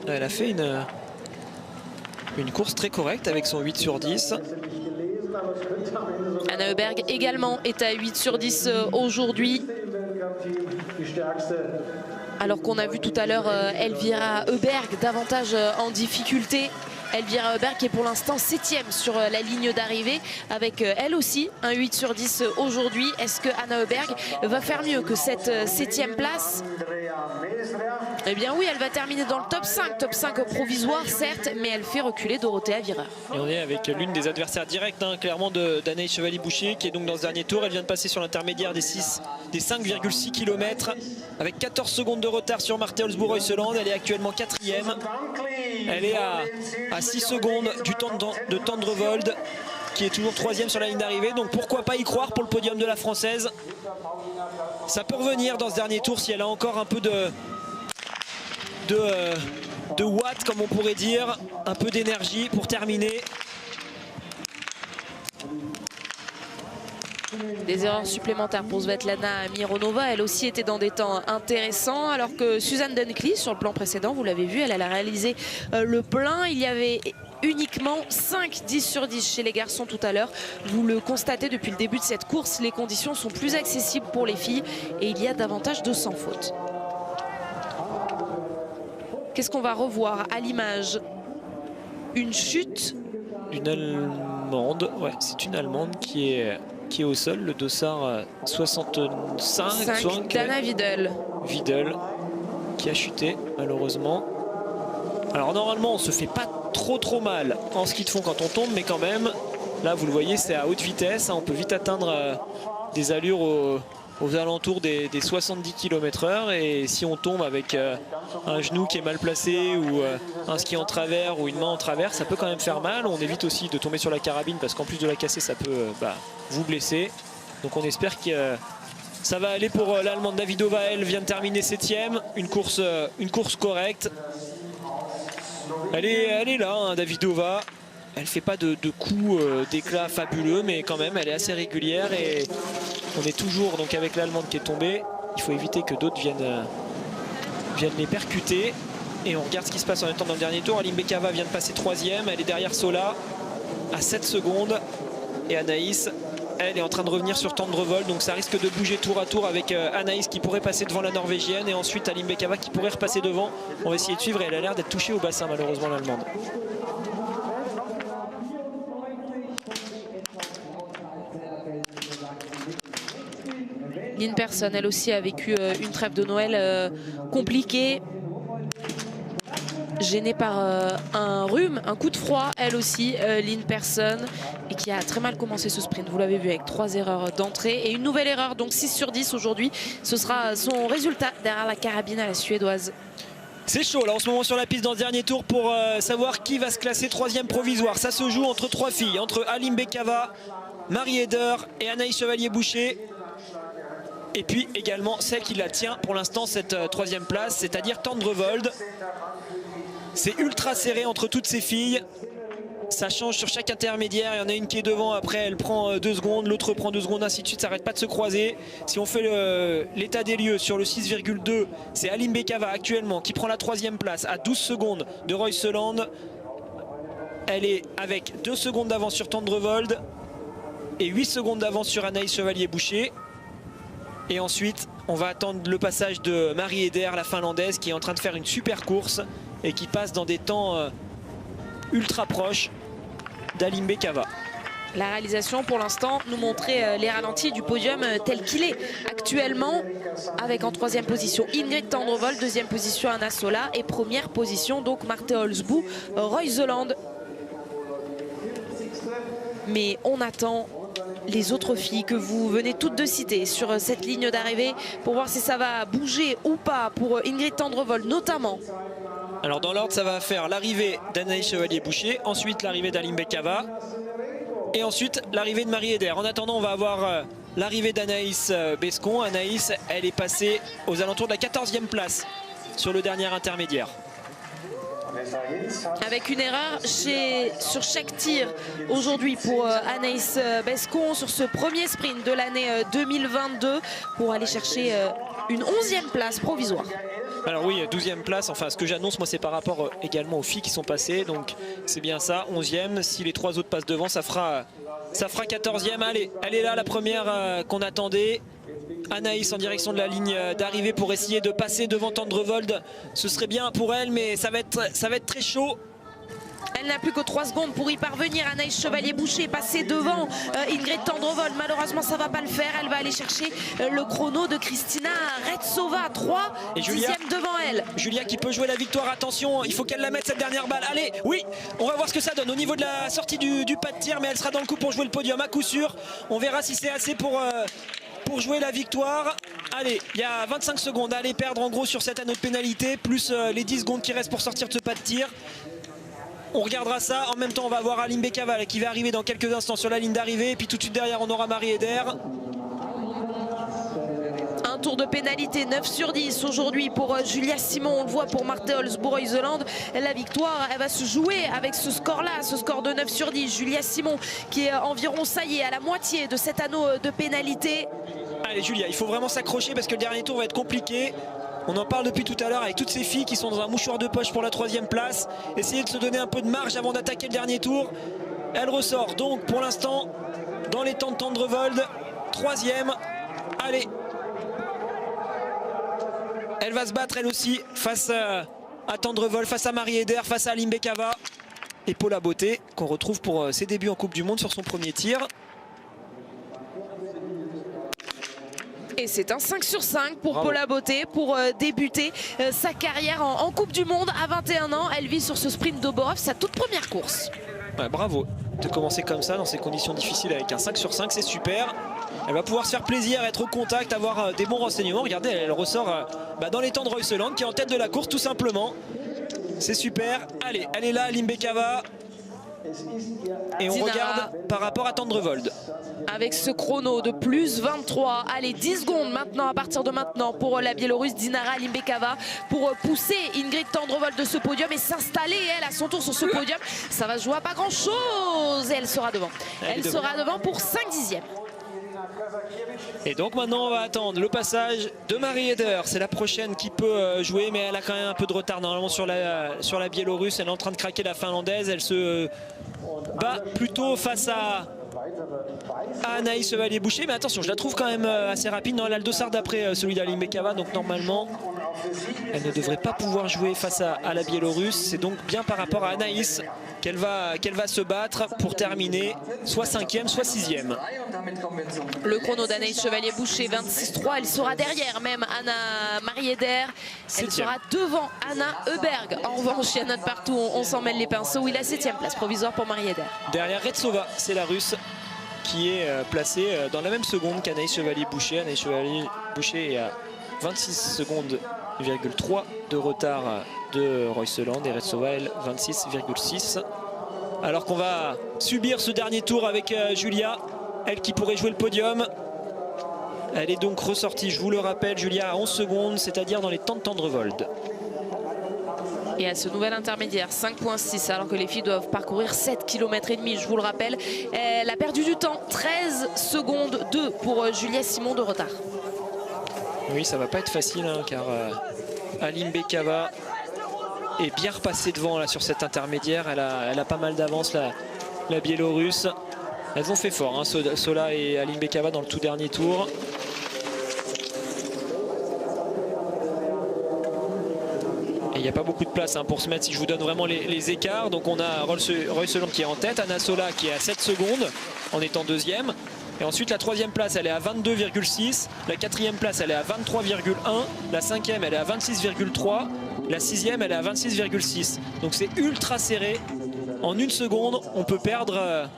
Elle a fait une course très correcte avec son 8 sur 10. Anna Heuberg également est à 8 sur 10 aujourd'hui. Alors qu'on a vu tout à l'heure Elvira Heuberg davantage en difficulté. Elvira Heuberg qui est pour l'instant 7e sur la ligne d'arrivée avec elle aussi un 8 sur 10 aujourd'hui. Est-ce que Anna Heuberg va faire mieux que cette 7e place? Eh bien oui, elle va terminer dans le top 5 provisoire certes, mais elle fait reculer Dorothea Wierer. Et on est avec l'une des adversaires directs clairement d'Anaïs Chevalier-Boucher qui est donc dans ce dernier tour. Elle vient de passer sur l'intermédiaire des 5,6 km avec 14 secondes de retard sur Marthe Olsbo-Reuseland. Elle est actuellement 4e. Elle est à 6 secondes du temps de Tendrevold, qui est toujours 3e sur la ligne d'arrivée. Donc pourquoi pas y croire pour le podium de la Française. Ça peut revenir dans ce dernier tour si elle a encore un peu de watts, comme on pourrait dire, un peu d'énergie pour terminer. Des erreurs supplémentaires pour Svetlana Mironova. Elle aussi était dans des temps intéressants, alors que Suzanne Dunkley, sur le plan précédent, vous l'avez vu, elle a réalisé le plein. Il y avait uniquement 5 10 sur 10 chez les garçons tout à l'heure. Vous le constatez depuis le début de cette course, les conditions sont plus accessibles pour les filles et il y a davantage de sans faute. Qu'est-ce qu'on va revoir à l'image? Une chute. Une Allemande, ouais, c'est une Allemande qui est au sol, le dossard 65. Dana Vidal. Vidal qui a chuté malheureusement. Alors normalement on se fait pas trop mal en ski de fond quand on tombe, mais quand même là vous le voyez, c'est à haute vitesse, hein, on peut vite atteindre des allures aux alentours des 70 km/h, et si on tombe avec un genou qui est mal placé ou un ski en travers ou une main en travers, ça peut quand même faire mal. On évite aussi de tomber sur la carabine parce qu'en plus de la casser, ça peut vous blesser. Donc on espère que ça va aller pour l'Allemande Davidova. Elle vient de terminer 7e, une course correcte. Elle est là, hein, Davidova. Elle fait pas de coups d'éclat fabuleux, mais quand même elle est assez régulière, et on est toujours donc avec l'Allemande qui est tombée. Il faut éviter que d'autres viennent les percuter. Et on regarde ce qui se passe en même temps dans le dernier tour. Aline Bekava vient de passer 3e, elle est derrière Sola à 7 secondes, et Anaïs, elle est en train de revenir sur Tendrevold, donc ça risque de bouger tour à tour avec Anaïs qui pourrait passer devant la Norvégienne, et ensuite Aline Bekava qui pourrait repasser devant. On va essayer de suivre, et elle a l'air d'être touchée au bassin malheureusement, l'Allemande. Lynn Persson, elle aussi a vécu une trêve de Noël compliquée, gênée par un rhume, un coup de froid, elle aussi, Lynn Persson, et qui a très mal commencé ce sprint, vous l'avez vu, avec 3 erreurs d'entrée et une nouvelle erreur, donc 6 sur 10 aujourd'hui. Ce sera son résultat derrière la carabine à la suédoise. C'est chaud là en ce moment sur la piste dans ce dernier tour pour savoir qui va se classer 3e provisoire. Ça se joue entre 3 filles, entre Aline Bekava, Marie Eder et Anaïs Chevalier-Boucher. Et puis également celle qui la tient pour l'instant, cette 3e place, c'est-à-dire Tendrevold. C'est ultra serré entre toutes ces filles. Ça change sur chaque intermédiaire. Il y en a une qui est devant, après elle prend 2 secondes, l'autre prend 2 secondes, ainsi de suite. Ça n'arrête pas de se croiser. Si on fait l'état des lieux sur le 6,2, c'est Aline Bekava actuellement qui prend la 3e place à 12 secondes de Royseland. Elle est avec 2 secondes d'avance sur Tendrevold et 8 secondes d'avance sur Anaïs Chevalier-Boucher. Et ensuite, on va attendre le passage de Marie Eder, la finlandaise, qui est en train de faire une super course et qui passe dans des temps ultra proches d'Aline Bekava. La réalisation pour l'instant nous montrait les ralentis du podium tel qu'il est actuellement, avec en 3e position Ingrid Tendrevold, 2e position Anna Sola et 1re position donc Marte Holzboe, Royseland. Mais on attend les autres filles que vous venez toutes de citer sur cette ligne d'arrivée pour voir si ça va bouger ou pas pour Ingrid Tendrevold notamment. Alors dans l'ordre, ça va faire l'arrivée d'Anaïs Chevalier-Boucher, ensuite l'arrivée d'Aline Bekava et ensuite l'arrivée de Marie Eder. En attendant, on va avoir l'arrivée d'Anaïs Bescon. Anaïs, elle est passée aux alentours de la 14e place sur le dernier intermédiaire. Avec une erreur sur chaque tir aujourd'hui pour Anaïs Bescon sur ce premier sprint de l'année 2022 pour aller chercher une 11e place provisoire. Alors oui, 12e place, enfin ce que j'annonce moi c'est par rapport également aux filles qui sont passées, donc c'est bien ça, 11e, si les 3 autres passent devant ça fera 14e. Allez, elle est là la première qu'on attendait. Anaïs en direction de la ligne d'arrivée pour essayer de passer devant Tendrevold. Ce serait bien pour elle, mais ça va être très chaud. Elle n'a plus que 3 secondes pour y parvenir. Anaïs Chevalier-Boucher passer devant Ingrid Tendrevold. Malheureusement, ça ne va pas le faire. Elle va aller chercher le chrono de Kristina Retsova. 3 dixièmes devant elle. Julia qui peut jouer la victoire. Attention, il faut qu'elle la mette cette dernière balle. Allez, oui, on va voir ce que ça donne au niveau de la sortie du pas de tir. Mais elle sera dans le coup pour jouer le podium à coup sûr. On verra si c'est assez pour jouer la victoire. Allez, il y a 25 secondes à aller perdre en gros sur cette anneau de pénalité, plus les 10 secondes qui restent pour sortir de ce pas de tir. On regardera ça. En même temps, on va voir Alim Bekava qui va arriver dans quelques instants sur la ligne d'arrivée. Et puis tout de suite derrière, on aura Marie-Eder. Un tour de pénalité, 9 sur 10 aujourd'hui pour Julia Simon. On le voit pour Marthe Olsbourg-Heuseland. La victoire, elle va se jouer avec ce score-là, ce score de 9 sur 10. Julia Simon qui est environ, ça y est, à la moitié de cet anneau de pénalité. Allez Julia, il faut vraiment s'accrocher parce que le dernier tour va être compliqué. On en parle depuis tout à l'heure avec toutes ces filles qui sont dans un mouchoir de poche pour la 3e place. Essayer de se donner un peu de marge avant d'attaquer le dernier tour. Elle ressort donc pour l'instant dans les temps de Tendrevold. 3e. Allez. Elle va se battre elle aussi face à Tendrevold, face à Marie-Eder, face à Alim Bekava. Et Paula Beauté qu'on retrouve pour ses débuts en Coupe du Monde sur son premier tir. Et c'est un 5 sur 5 pour Paula Beauté pour débuter sa carrière en Coupe du Monde à 21 ans. Elle vit sur ce sprint d'Oborov, sa toute première course. Ouais, bravo de commencer comme ça dans ces conditions difficiles avec un 5 sur 5, c'est super. Elle va pouvoir se faire plaisir, être au contact, avoir des bons renseignements. Regardez, elle ressort dans les temps de Reuseland qui est en tête de la course tout simplement. C'est super. Allez, elle est là, Alim Bekava. Et on regarde par rapport à Tendrevold. Avec ce chrono de plus 23, allez 10 secondes maintenant à partir de maintenant pour la Biélorusse Dinara Alim Bekava pour pousser Ingrid Tendrevold de ce podium et s'installer elle à son tour sur ce podium. Ça va se jouer à pas grand chose et elle sera devant. Elle sera devant pour 5/10. Et donc maintenant on va attendre le passage de Marie-Eder. C'est la prochaine qui peut jouer, mais elle a quand même un peu de retard normalement sur la Biélorusse. Elle est en train de craquer la Finlandaise. Elle se bat plutôt face à Anaïs Chevalier-Boucher. Mais attention, je la trouve quand même assez rapide. Non, elle a le dossard d'après celui d'Alim Bekava. Donc normalement elle ne devrait pas pouvoir jouer face à la Biélorusse. C'est donc bien par rapport à Anaïs qu'elle va se battre pour terminer soit 5e, soit 6e. Le chrono d'Anaïs Chevalier-Boucher, 26-3. Elle sera derrière même Anna Marie-Eder. Elle sera devant Anna Heuberg. En revanche, il y a notre partout, on s'en mêle les pinceaux. Oui, la 7e place provisoire pour Marie-Eder. Derrière Retsova, c'est la Russe qui est placée dans la même seconde qu'Anaïs Chevalier-Boucher. Anaïs Chevalier-Boucher est à 26 secondes 3 de retard de Reuseland et Retsova elle 26,6. Alors qu'on va subir ce dernier tour avec Julia, elle qui pourrait jouer le podium. Elle est donc ressortie, je vous le rappelle, Julia à 11 secondes, c'est-à-dire dans les temps de Tendrevold. Et à ce nouvel intermédiaire, 5,6, alors que les filles doivent parcourir 7,5 km, je vous le rappelle. Elle a perdu du temps, 13 secondes 2 pour Julia Simon de retard. Oui, ça va pas être facile hein, car Alim Bekava est bien repassée devant là, sur cet intermédiaire. Elle a pas mal d'avance la Biélorusse. Elles ont fait fort, hein, Sola et Alim Bekava dans le tout dernier tour. Et il n'y a pas beaucoup de place hein, pour se mettre si je vous donne vraiment les écarts. Donc on a Reuseland qui est en tête, Anna Sola qui est à 7 secondes en étant 2e. Et ensuite la 3e place elle est à 22,6, la 4e place elle est à 23,1, la 5e elle est à 26,3, la 6e elle est à 26,6. Donc c'est ultra serré. En une seconde on peut perdre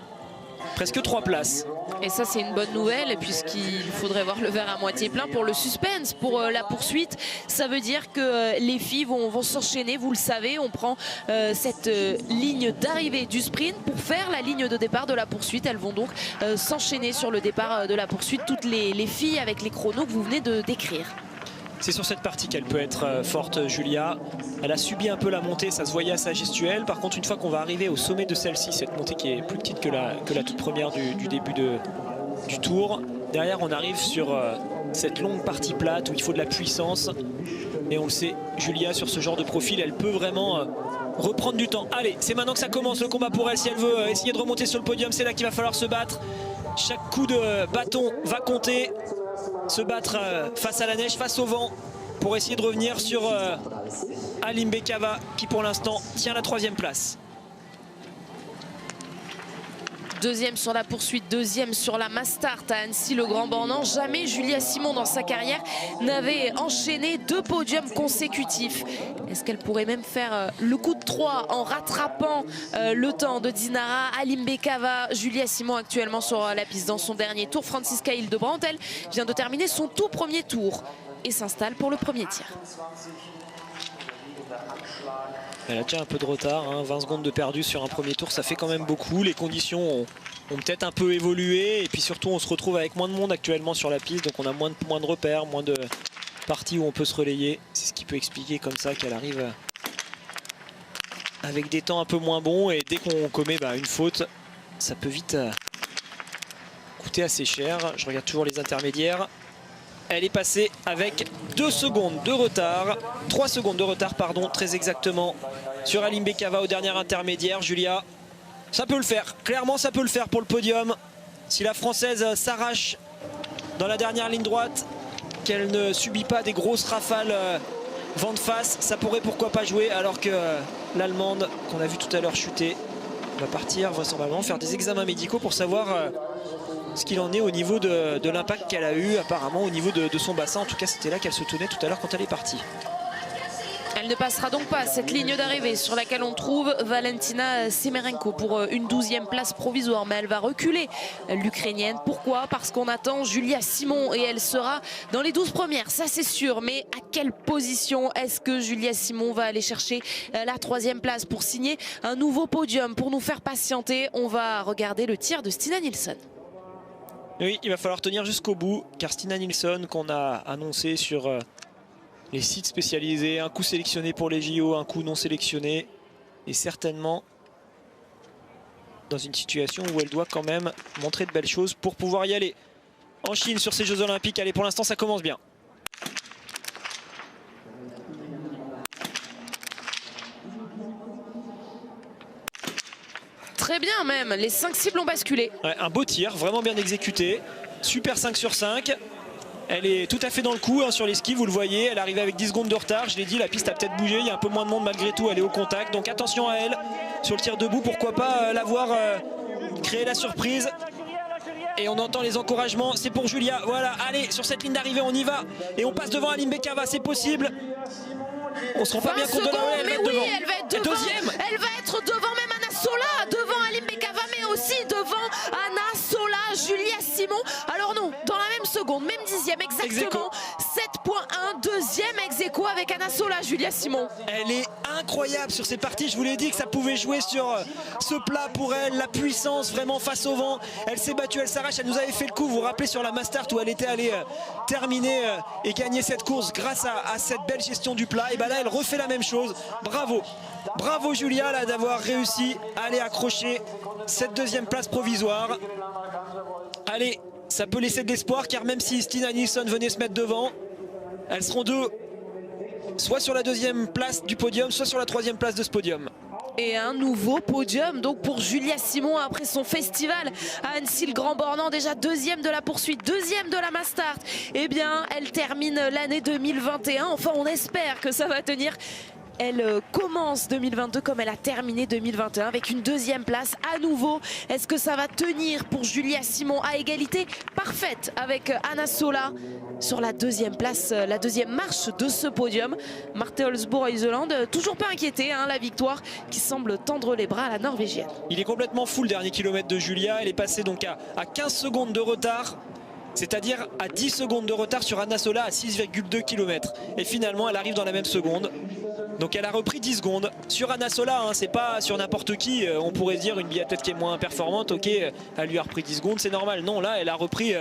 presque 3 places. Et ça c'est une bonne nouvelle puisqu'il faudrait voir le verre à moitié plein pour le suspense, pour la poursuite. Ça veut dire que les filles vont s'enchaîner, vous le savez. On prend cette ligne d'arrivée du sprint pour faire la ligne de départ de la poursuite. Elles vont donc s'enchaîner sur le départ de la poursuite, toutes les filles avec les chronos que vous venez de décrire. C'est sur cette partie qu'elle peut être forte, Julia. Elle a subi un peu la montée, ça se voyait à sa gestuelle. Par contre, une fois qu'on va arriver au sommet de celle-ci, cette montée qui est plus petite que la toute première du début du tour, derrière on arrive sur cette longue partie plate où il faut de la puissance. Et on le sait, Julia, sur ce genre de profil, elle peut vraiment reprendre du temps. Allez, c'est maintenant que ça commence le combat pour elle. Si elle veut essayer de remonter sur le podium, c'est là qu'il va falloir se battre. Chaque coup de bâton va compter. Se battre face à la neige, face au vent pour essayer de revenir sur Alim Bekava qui pour l'instant tient la 3e place. 2e sur la poursuite, 2e sur la Mastart à Annecy, le Grand Bornand. Jamais Julia Simon dans sa carrière n'avait enchaîné 2 podiums consécutifs. Est-ce qu'elle pourrait même faire le coup de 3 en rattrapant le temps de Dinara Alim Bekava? Julia Simon actuellement sur la piste dans son dernier tour. Franziska Hildebrandt, elle vient de terminer son tout premier tour et s'installe pour le premier tir. Elle a déjà un peu de retard, hein, 20 secondes de perdu sur un premier tour, ça fait quand même beaucoup. Les conditions ont peut-être un peu évolué et puis surtout on se retrouve avec moins de monde actuellement sur la piste, donc on a moins de repères, moins de parties où on peut se relayer. C'est ce qui peut expliquer comme ça qu'elle arrive avec des temps un peu moins bons et dès qu'on commet une faute, ça peut vite coûter assez cher. Je regarde toujours les intermédiaires. Elle est passée avec 2 secondes de retard, 3 secondes de retard pardon, très exactement, sur Aline Bekava au dernier intermédiaire. Julia, ça peut le faire, clairement ça peut le faire pour le podium. Si la Française s'arrache dans la dernière ligne droite, qu'elle ne subit pas des grosses rafales vent de face, ça pourrait pourquoi pas jouer, alors que l'Allemande, qu'on a vu tout à l'heure chuter, va partir vraisemblablement faire des examens médicaux pour savoir ce qu'il en est au niveau de l'impact qu'elle a eu apparemment au niveau de son bassin. En tout cas c'était là qu'elle se tenait tout à l'heure quand elle est partie. Elle ne passera donc pas cette ligne d'arrivée sur laquelle on trouve Valentina Semerenko pour une 12e place provisoire. Mais elle va reculer, l'Ukrainienne. Pourquoi? Parce qu'on attend Julia Simon et elle sera dans les 12 premières, ça c'est sûr. Mais à quelle position est-ce que Julia Simon va aller chercher la 3e place pour signer un nouveau podium? Pour nous faire patienter, on va regarder le tir de Stina Nilsson. Oui, il va falloir tenir jusqu'au bout, car Stina Nilsson, qu'on a annoncé sur les sites spécialisés, un coup sélectionné pour les JO, un coup non sélectionné, est certainement dans une situation où elle doit quand même montrer de belles choses pour pouvoir y aller en Chine sur ces Jeux Olympiques. Allez, pour l'instant ça commence bien. Très bien même, les 5 cibles ont basculé. Ouais, un beau tir, vraiment bien exécuté. Super 5 sur 5. Elle est tout à fait dans le coup sur les skis, vous le voyez. Elle arrive avec 10 secondes de retard. Je l'ai dit, la piste a peut-être bougé. Il y a un peu moins de monde malgré tout. Elle est au contact. Donc attention à elle sur le tir debout. Pourquoi pas l'avoir créé la surprise. Et on entend les encouragements. C'est pour Julia. Voilà, allez, sur cette ligne d'arrivée, on y va. Et on passe devant Aline Bekava. C'est possible. On se rend pas bien compte de là où elle va être devant. Elle va être devant. Deuxième. Elle va être devant même Anna Sola, devant Aline Bekava, mais aussi devant Anna Sola, Julia Simon. Alors non, dans la même seconde, même 10e exactement. 7.1, deuxième ex-aequo avec Anna Sola, Julia Simon. Elle est incroyable sur ces parties. Je vous l'ai dit que ça pouvait jouer sur ce plat pour elle. La puissance vraiment face au vent. Elle s'est battue, elle s'arrache. Elle nous avait fait le coup, vous vous rappelez, sur la Mastart où elle était allée terminer et gagner cette course grâce à cette belle gestion du plat. Et là, elle refait la même chose. Bravo. Bravo Julia là d'avoir réussi à aller accrocher cette 2e place provisoire. Allez, ça peut laisser de l'espoir, car même si Stina Nilsson venait se mettre devant, elles seront deux, soit sur la 2e place du podium, soit sur la 3e place de ce podium. Et un nouveau podium donc pour Julia Simon après son festival à Annecy-le-Grand-Bornand, déjà 2e de la poursuite, 2e de la Mastart. Eh bien, elle termine l'année 2021. Enfin, on espère que ça va tenir. Elle commence 2022 comme elle a terminé 2021 avec une 2e place à nouveau. Est-ce que ça va tenir pour Julia Simon à égalité parfaite avec Anna Sola sur la 2e place, la 2e marche de ce podium? Marte Olsbourg-Iseland, toujours pas inquiétée, la victoire qui semble tendre les bras à la Norvégienne. Il est complètement fou le dernier kilomètre de Julia. Elle est passée donc à 15 secondes de retard. C'est-à-dire à 10 secondes de retard sur Anna Sola à 6,2 km. Et finalement, elle arrive dans la même seconde. Donc elle a repris 10 secondes. Sur Anna Sola, c'est pas sur n'importe qui. On pourrait se dire une biathlète qui est moins performante, ok, elle lui a repris 10 secondes, c'est normal. Non, là, elle a repris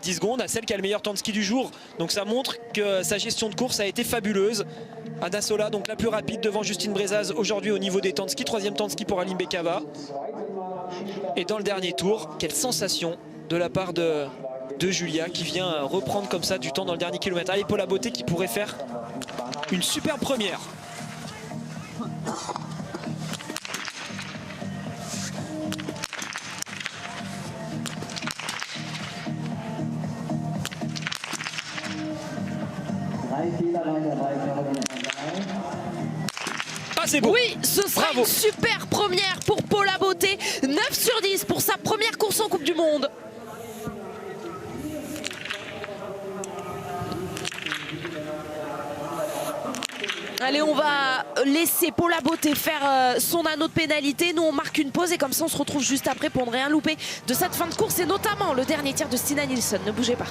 10 secondes à celle qui a le meilleur temps de ski du jour. Donc ça montre que sa gestion de course a été fabuleuse. Anna Sola, donc la plus rapide devant Justine Brezaz aujourd'hui au niveau des temps de ski. 3e temps de ski pour Aline Bekava. Et dans le dernier tour, quelle sensation de la part de Julia qui vient reprendre comme ça du temps dans le dernier kilomètre. Allez, Paula Beauté qui pourrait faire une superbe première. Ah, c'est beau. Oui, ce sera une super première pour Paula Beauté. 9 sur 10 pour sa première course en Coupe du Monde. Allez, on va laisser Paula Beauté faire son anneau de pénalité. Nous, on marque une pause et comme ça, on se retrouve juste après pour ne rien louper de cette fin de course et notamment le dernier tir de Stina Nilsson. Ne bougez pas.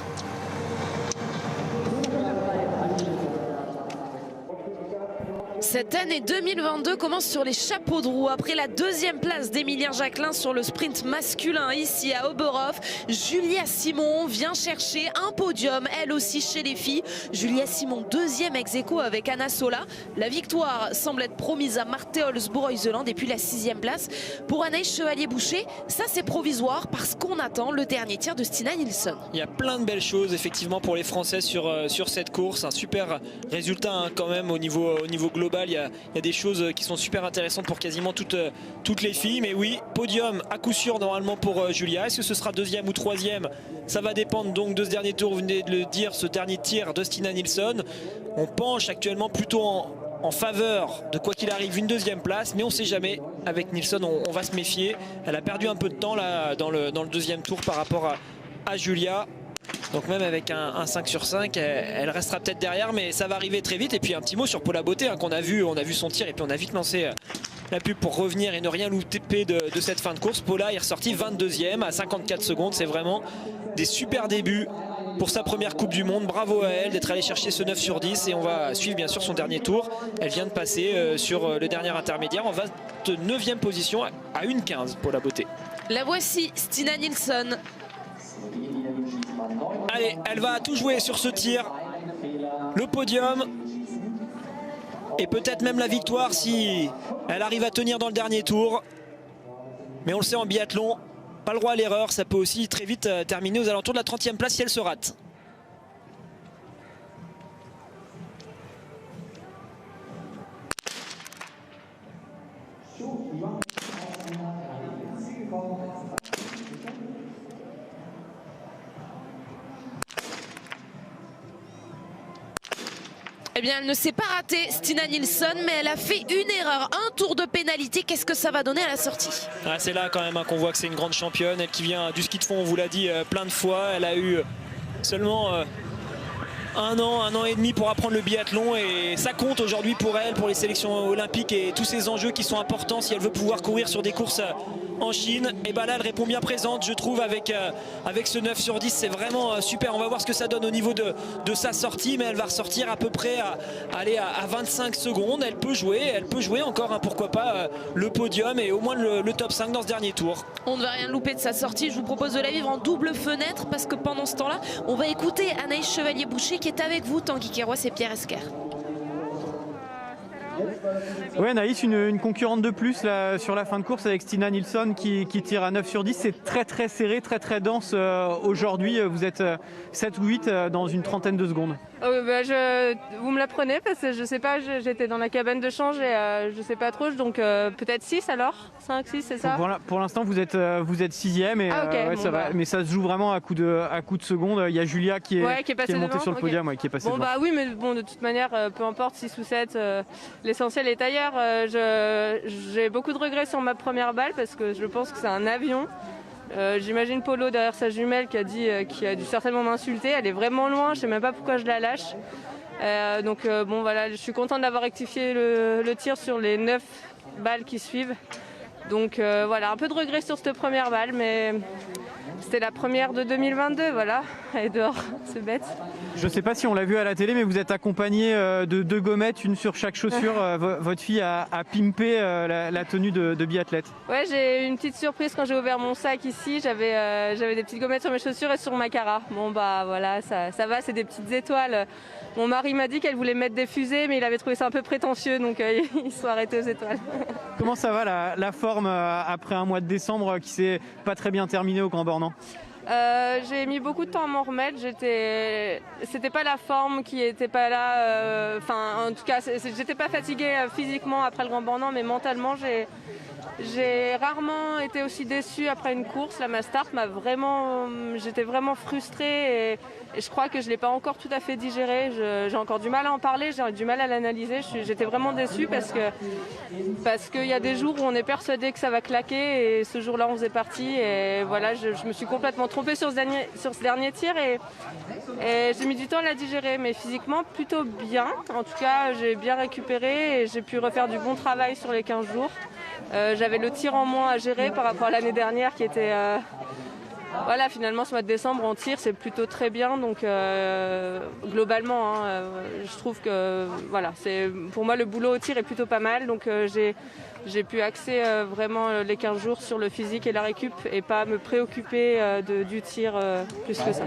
Cette année 2022 commence sur les chapeaux de roue. Après la deuxième place d'Emilien Jacquelin sur le sprint masculin ici à Oberhof, Julia Simon vient chercher un podium, elle aussi chez les filles. Julia Simon, deuxième ex-aequo avec Anna Sola. La victoire semble être promise à Marthe Holzbourg-Heuseland et puis la sixième place pour Anaïs Chevalier-Boucher. Ça c'est provisoire parce qu'on attend le dernier tir de Stina Nilsson. Il y a plein de belles choses effectivement pour les Français sur cette course. Un super résultat hein, quand même au niveau global. Il y a des choses qui sont super intéressantes pour quasiment toutes les filles. Mais oui, podium à coup sûr normalement pour Julia. Est-ce que ce sera deuxième ou troisième? Ça va dépendre donc de ce dernier tour, vous venez de le dire, ce dernier tir de Stina Nilsson. On penche actuellement plutôt en faveur de quoi qu'il arrive une deuxième place, mais on ne sait jamais. Avec Nilsson, on va se méfier. Elle a perdu un peu de temps là dans le deuxième tour par rapport à Julia. Donc même avec un 5 sur 5, elle restera peut-être derrière, mais ça va arriver très vite. Et puis un petit mot sur Paula Beauté hein, qu'on a vu, on a vu son tir et puis on a vite lancé la pub pour revenir et ne rien louper de cette fin de course. Paula est ressortie 22e à 54 secondes. C'est vraiment des super débuts pour sa première Coupe du Monde. Bravo à elle d'être allée chercher ce 9 sur 10 et on va suivre bien sûr son dernier tour. Elle vient de passer sur le dernier intermédiaire en 29e position à 1,15 Paula Beauté. La voici, Stina Nilsson. Allez, elle va tout jouer sur ce tir. Le podium. Et peut-être même la victoire si elle arrive à tenir dans le dernier tour. Mais on le sait en biathlon, pas le droit à l'erreur. Ça peut aussi très vite terminer aux alentours de la 30e place si elle se rate. Eh bien, elle ne s'est pas ratée, Stina Nilsson, mais elle a fait une erreur, un tour de pénalité. Qu'est-ce que ça va donner à la sortie? C'est là quand même hein, qu'on voit que c'est une grande championne. Elle qui vient du ski de fond, on vous l'a dit plein de fois. Elle a eu seulement un an et demi pour apprendre le biathlon. Et ça compte aujourd'hui pour elle, pour les sélections olympiques et tous ces enjeux qui sont importants si elle veut pouvoir courir sur des courses en Chine. Et bien là, elle répond bien présente, je trouve, avec ce 9 sur 10. C'est vraiment super. On va voir ce que ça donne au niveau de sa sortie, mais elle va ressortir à peu près à 25 secondes. Elle peut jouer encore, hein, pourquoi pas, le podium et au moins le top 5 dans ce dernier tour. On ne va rien louper de sa sortie. Je vous propose de la vivre en double fenêtre parce que pendant ce temps-là, on va écouter Anaïs Chevalier-Boucher qui est avec vous, Tanguy Kérois et Pierre Esquer. Ouais, Anaïs, une concurrente de plus là, sur la fin de course avec Stina Nilsson qui tire à 9 sur 10. C'est très serré, très dense. Aujourd'hui, vous êtes 7 ou 8 dans une trentaine de secondes. Vous me l'apprenez parce que je sais pas, j'étais dans la cabane de change et je sais pas trop, donc peut-être 6 alors 5, 6, c'est ça? Pour l'instant, vous êtes 6e et okay, ça va, mais ça se joue vraiment à coup de secondes. Il y a Julia qui est montée sur le podium, qui est passée devant. Oui, mais bon, de toute manière, peu importe, 6 ou 7, l'essentiel est ailleurs. J'ai beaucoup de regrets sur ma première balle parce que je pense que c'est un avion. J'imagine Polo derrière sa jumelle qui a dû certainement m'insulter. Elle est vraiment loin, je sais même pas pourquoi je la lâche. Bon voilà, je suis contente d'avoir rectifié le tir sur les 9 balles qui suivent. Donc voilà, un peu de regret sur cette première balle, mais c'était la première de 2022, voilà. Elle est dehors, c'est bête. Je sais pas si on l'a vu à la télé, mais vous êtes accompagné de 2 gommettes, une sur chaque chaussure. Votre fille a pimpé la tenue de biathlète. Ouais, j'ai eu une petite surprise quand j'ai ouvert mon sac ici. J'avais des petites gommettes sur mes chaussures et sur ma cara. Bon bah voilà, ça va, c'est des petites étoiles. Mon mari m'a dit qu'elle voulait mettre des fusées, mais il avait trouvé ça un peu prétentieux, donc ils sont arrêtés aux étoiles. Comment ça va la forme après un mois de décembre qui s'est pas très bien terminé au Grand Bornand? J'ai mis beaucoup de temps à m'en remettre. C'était pas la forme qui était pas là. En tout cas, j'étais pas fatiguée physiquement après le Grand Bornand, mais mentalement, j'ai rarement été aussi déçue après une course. Ma start j'étais vraiment frustrée et je crois que je l'ai pas encore tout à fait digéré. J'ai encore du mal à en parler, j'ai du mal à l'analyser. J'étais vraiment déçue parce qu'il y a des jours où on est persuadé que ça va claquer et ce jour-là on faisait partie et voilà, je me suis complètement trompée sur ce dernier tir et j'ai mis du temps à la digérer, mais physiquement plutôt bien. En tout cas, j'ai bien récupéré et j'ai pu refaire du bon travail sur les 15 jours. J'avais le tir en moins à gérer par rapport à l'année dernière qui était voilà, finalement ce mois de décembre en tir c'est plutôt très bien, donc globalement je trouve que voilà, pour moi le boulot au tir est plutôt pas mal, donc j'ai pu axer vraiment les 15 jours sur le physique et la récup et pas me préoccuper du tir plus que ça.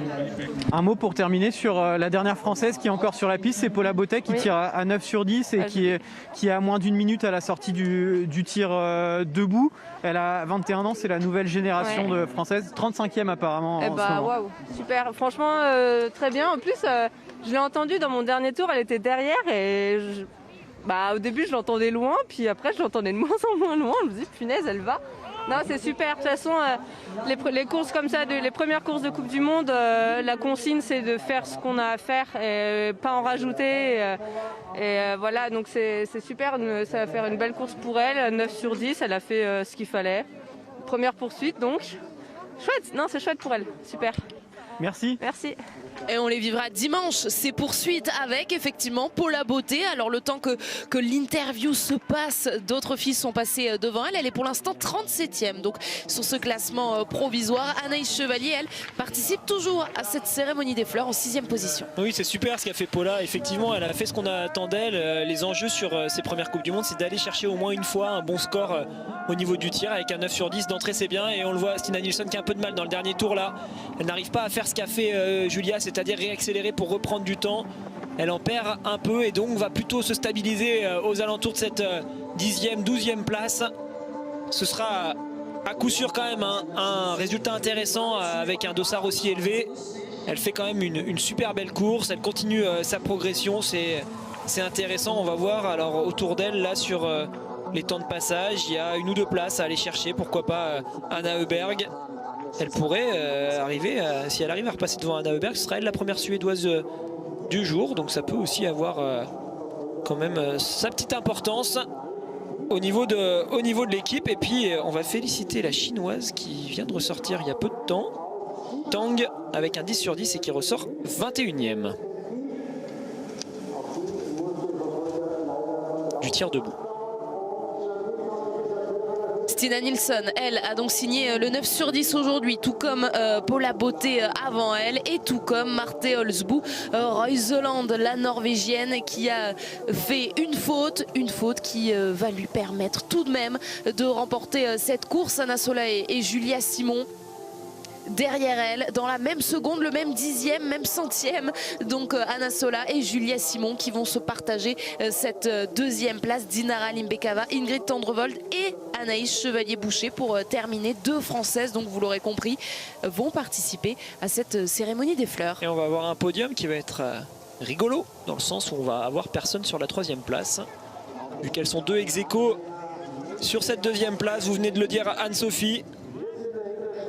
Un mot pour terminer sur la dernière française qui est encore sur la piste, c'est Paula Bottet qui tire à 9 sur 10 et qui est à moins d'1 minute à la sortie du tir debout. Elle a 21 ans, c'est la nouvelle génération de françaises, 35e apparemment en ce moment. Waouh, super, franchement très bien. En plus, je l'ai entendue dans mon dernier tour, elle était derrière et au début je l'entendais loin, puis après je l'entendais de moins en moins loin. Je me dis punaise, elle va. Non, c'est super. De toute façon, les courses comme ça, les premières courses de Coupe du Monde, la consigne c'est de faire ce qu'on a à faire et pas en rajouter. Voilà, donc c'est super. Ça va faire une belle course pour elle. 9 sur 10, elle a fait ce qu'il fallait. Première poursuite, donc chouette. Non, c'est chouette pour elle. Super. Merci. Merci. Et on les vivra dimanche, ces poursuites avec effectivement Paula Bottet. Alors le temps que l'interview se passe, d'autres filles sont passées devant elle. Elle est pour l'instant 37e donc sur ce classement provisoire. Anaïs Chevalier, elle, participe toujours à cette cérémonie des fleurs en 6e position. Oui, c'est super ce qu'a fait Paula. Effectivement, elle a fait ce qu'on attend d'elle. Les enjeux sur ses premières Coupes du Monde, c'est d'aller chercher au moins une fois un bon score au niveau du tir. Avec un 9 sur 10 d'entrée, c'est bien. Et on le voit, Stina Nilsson qui a un peu de mal dans le dernier tour là. Elle n'arrive pas à faire ce qu'a fait Julia, c'est-à-dire réaccélérer pour reprendre du temps. Elle en perd un peu et donc va plutôt se stabiliser aux alentours de cette 10e, 12e place. Ce sera à coup sûr quand même un résultat intéressant avec un dossard aussi élevé. Elle fait quand même une super belle course, elle continue sa progression, c'est intéressant. On va voir alors autour d'elle là sur les temps de passage, il y a 1 ou 2 places à aller chercher, pourquoi pas Anna Heuberg. Elle pourrait arriver, si elle arrive à repasser devant Anna Heuberg, ce sera elle la première suédoise du jour. Donc ça peut aussi avoir quand même sa petite importance au niveau de l'équipe. Et puis on va féliciter la chinoise qui vient de ressortir il y a peu de temps. Tang avec un 10 sur 10 et qui ressort 21e. Du tir debout. Stina Nilsson, elle, a donc signé le 9 sur 10 aujourd'hui, tout comme Paula Bottet avant elle et tout comme Marte Olsbu Reuseland, la Norvégienne, qui a fait une faute qui va lui permettre tout de même de remporter cette course. Anna Sola et Julia Simon derrière elle, dans la même seconde, le même 10e, même 100e. Donc Anna Sola et Julia Simon qui vont se partager cette 2e place. Dinara Limbekava, Ingrid Tendrevold et Anaïs Chevalier-Boucher pour terminer. 2 Françaises, donc vous l'aurez compris, vont participer à cette cérémonie des fleurs. Et on va avoir un podium qui va être rigolo, dans le sens où on va avoir personne sur la 3e place. Vu qu'elles sont 2 ex-aequo sur cette 2e place, vous venez de le dire à Anne-Sophie.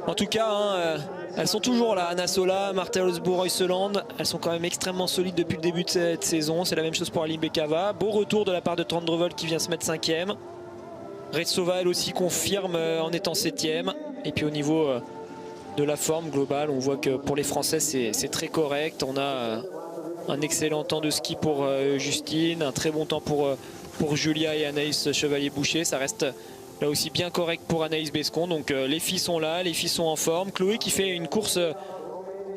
En tout cas, elles sont toujours là, Anna Sola, Marte Olsbu Reuseland. Elles sont quand même extrêmement solides depuis le début de cette saison. C'est la même chose pour Aline Bekava. Beau retour de la part de Tendrevold qui vient se mettre 5e. Retsova, elle aussi, confirme en étant 7e. Et puis au niveau de la forme globale, on voit que pour les Français, c'est très correct. On a un excellent temps de ski pour Justine, un très bon temps pour Julia et Anaïs Chevalier-Boucher. Ça reste là aussi bien correct pour Anaïs Bescon. Donc les filles sont là, les filles sont en forme. Chloé qui fait une course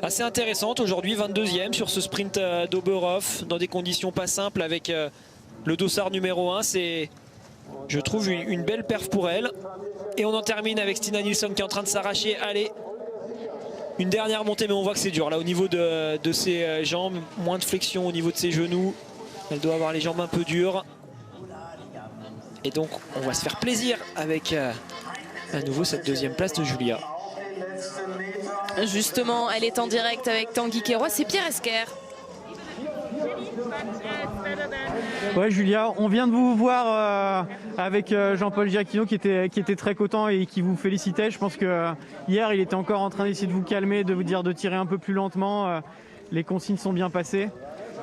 assez intéressante aujourd'hui, 22e sur ce sprint d'Oberhof, dans des conditions pas simples avec le dossard numéro 1. C'est, je trouve, une belle perf pour elle. Et on en termine avec Stina Nilsson qui est en train de s'arracher. Allez, une dernière montée, mais on voit que c'est dur là au niveau de ses jambes, moins de flexion au niveau de ses genoux. Elle doit avoir les jambes un peu dures. Et donc on va se faire plaisir avec à nouveau cette 2e place de Julia. Justement, elle est en direct avec Tanguy Queiroz, c'est Pierre Esquer. Ouais Julia, on vient de vous voir avec Jean-Paul Giacchino qui était très content et qui vous félicitait. Je pense que hier il était encore en train d'essayer de vous calmer, de vous dire de tirer un peu plus lentement. Les consignes sont bien passées.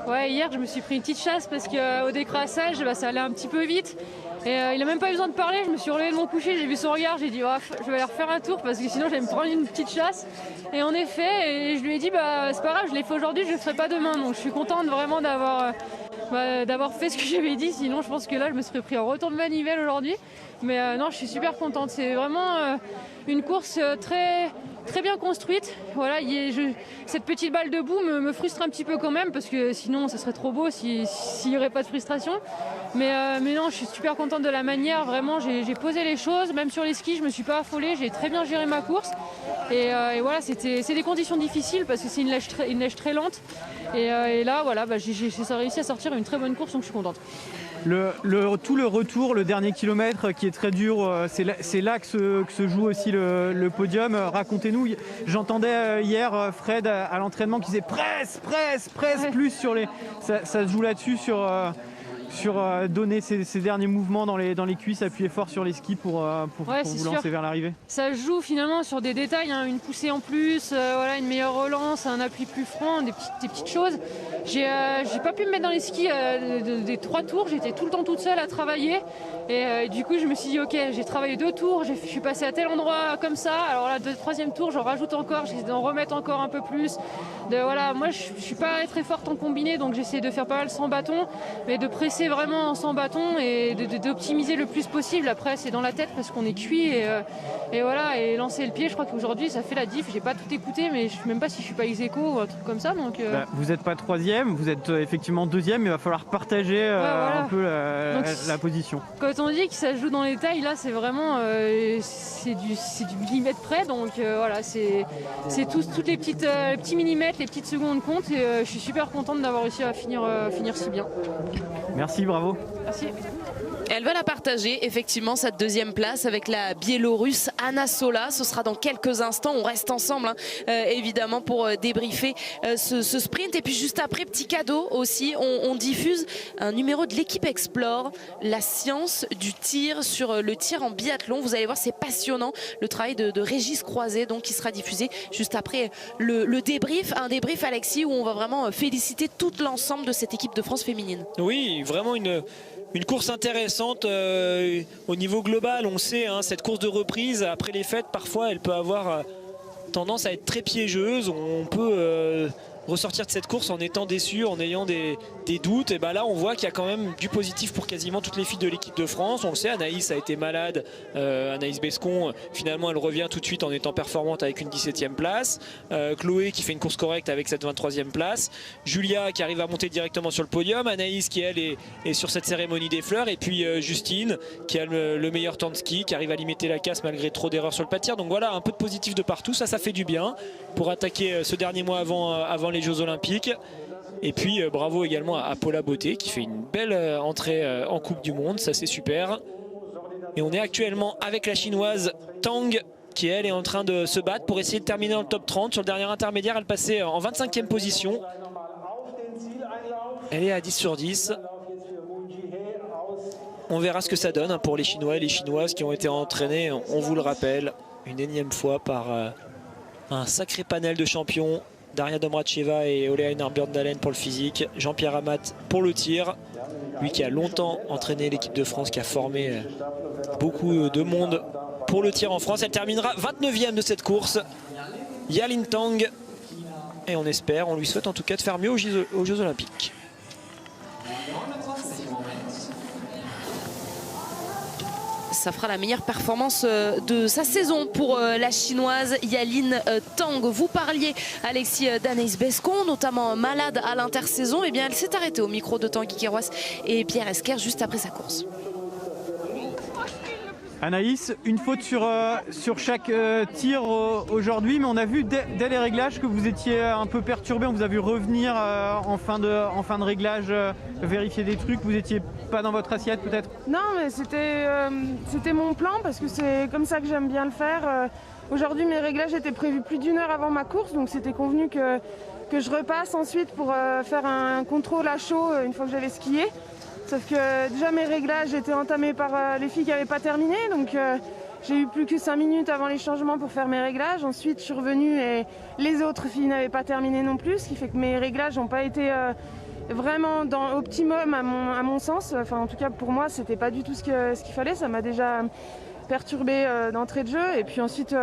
Ouais, hier je me suis pris une petite chasse parce qu'au décrassage ça allait un petit peu vite et il a même pas eu besoin de parler. Je me suis relevé de mon coucher, j'ai vu son regard, j'ai dit oh, je vais aller refaire un tour parce que sinon j'allais me prendre une petite chasse. Et en effet, et je lui ai dit c'est pas grave, je l'ai fait aujourd'hui, je le ferai pas demain. Donc je suis contente vraiment d'avoir fait ce que j'avais dit, sinon je pense que là je me serais pris un retour de manivelle aujourd'hui. Mais non, je suis super contente, c'est vraiment une course très très bien construite. Voilà, cette petite balle de boue me frustre un petit peu quand même parce que sinon ça serait trop beau s'il n'y aurait pas de frustration. Mais non, je suis super contente de la manière. Vraiment, j'ai posé les choses. Même sur les skis, je me suis pas affolée. J'ai très bien géré ma course. Et voilà, c'est des conditions difficiles parce que c'est une neige très lente. Et là, voilà, j'ai réussi à sortir une très bonne course, donc je suis contente. Tout le retour, le dernier kilomètre qui est très dur, c'est là que se joue aussi le podium. Racontez-nous, j'entendais hier Fred à l'entraînement qui disait presse Ouais. plus sur les... Ça se joue là-dessus sur donner ces derniers mouvements dans les cuisses, appuyer fort sur les skis pour vous lancer vers l'arrivée. Ça se joue finalement sur des détails, hein, une poussée en plus, voilà, une meilleure relance, un appui plus franc, des petites choses. J'ai pas pu me mettre dans les skis des 3 tours, j'étais tout le temps toute seule à travailler et du coup je me suis dit ok, j'ai travaillé 2 tours, je suis passée à tel endroit comme ça, alors là 3e tour j'en rajoute encore, j'essaie d'en remettre encore un peu plus. Voilà, moi je suis pas très forte en combiné donc j'essaie de faire pas mal sans bâton, mais de presser vraiment sans bâton et d'optimiser le plus possible. Après c'est dans la tête parce qu'on est cuit et voilà, et lancer le pied, je crois qu'aujourd'hui ça fait la diff. J'ai pas tout écouté mais je sais même pas si je suis pas ex-aequo ou un truc comme ça donc vous n'êtes pas 3e, vous êtes effectivement 2e, mais il va falloir partager voilà. un peu la position. Quand on dit que ça se joue dans les tailles, là c'est vraiment c'est du millimètre près, donc voilà, c'est tous les petits millimètres, les petites secondes comptent et je suis super contente d'avoir réussi à finir si bien. Merci, bravo. Merci. Elle va la partager, effectivement, cette 2e place avec la Biélorusse Anna Sola. Ce sera dans quelques instants. On reste ensemble, hein, évidemment, pour débriefer ce sprint. Et puis juste après, petit cadeau aussi, on diffuse un numéro de l'équipe Explore, la science du tir sur le tir en biathlon. Vous allez voir, c'est passionnant. Le travail de Régis Croiset, donc, qui sera diffusé juste après le débrief. Un débrief, Alexis, où on va vraiment féliciter tout l'ensemble de cette équipe de France féminine. Oui, vraiment une course intéressante au niveau global. On sait, hein, cette course de reprise après les fêtes, parfois elle peut avoir tendance à être très piégeuse. On peut ressortir de cette course en étant déçu, en ayant des doutes. Et ben là on voit qu'il y a quand même du positif pour quasiment toutes les filles de l'équipe de France. On le sait, Anaïs a été malade, Anaïs Bescon, finalement elle revient tout de suite en étant performante avec une 17e place. Chloé qui fait une course correcte avec cette 23e place. Julia qui arrive à monter directement sur le podium. Anaïs qui elle est sur cette cérémonie des fleurs. Et puis Justine qui a le meilleur temps de ski, qui arrive à limiter la casse malgré trop d'erreurs sur le pas de tir. Donc voilà, un peu de positif de partout, ça fait du bien pour attaquer ce dernier mois avant les Jeux Olympiques. Et puis bravo également à Paula Beauté qui fait une belle entrée en Coupe du Monde, ça c'est super. Et on est actuellement avec la chinoise Tang qui elle est en train de se battre pour essayer de terminer dans le top 30. Sur le dernier intermédiaire, elle passait en 25e position. Elle est à 10 sur 10. On verra ce que ça donne pour les Chinois et les Chinoises qui ont été entraînés, on vous le rappelle, une énième fois par un sacré panel de champions. Daria Domracheva et Olea Einar Bjørndalen pour le physique, Jean-Pierre Amat pour le tir, lui qui a longtemps entraîné l'équipe de France, qui a formé beaucoup de monde pour le tir en France. Elle terminera 29e de cette course, Yalin Tang, et on espère, on lui souhaite en tout cas de faire mieux aux Jeux Olympiques. Ça fera la meilleure performance de sa saison pour la chinoise Yalin Tang. Vous parliez, Alexis, d'Anaïs Bescon, notamment malade à l'intersaison. Eh bien, elle s'est arrêtée au micro de Tanguy Kéroas et Pierre Esquer juste après sa course. Anaïs, une faute sur chaque tir aujourd'hui, mais on a vu dès les réglages que vous étiez un peu perturbé. On vous a vu revenir en fin de réglage, vérifier des trucs. Vous n'étiez pas dans votre assiette peut-être? Non, mais c'était mon plan parce que c'est comme ça que j'aime bien le faire. Aujourd'hui, mes réglages étaient prévus plus d'1 heure avant ma course, donc c'était convenu que je repasse ensuite pour faire un contrôle à chaud une fois que j'avais skié. Sauf que déjà mes réglages étaient entamés par les filles qui n'avaient pas terminé, donc j'ai eu plus que 5 minutes avant les changements pour faire mes réglages. Ensuite je suis revenue et les autres filles n'avaient pas terminé non plus, ce qui fait que mes réglages n'ont pas été vraiment dans optimum à mon sens. Enfin en tout cas pour moi c'était pas du tout ce qu'il fallait, ça m'a déjà perturbé d'entrée de jeu. Et puis ensuite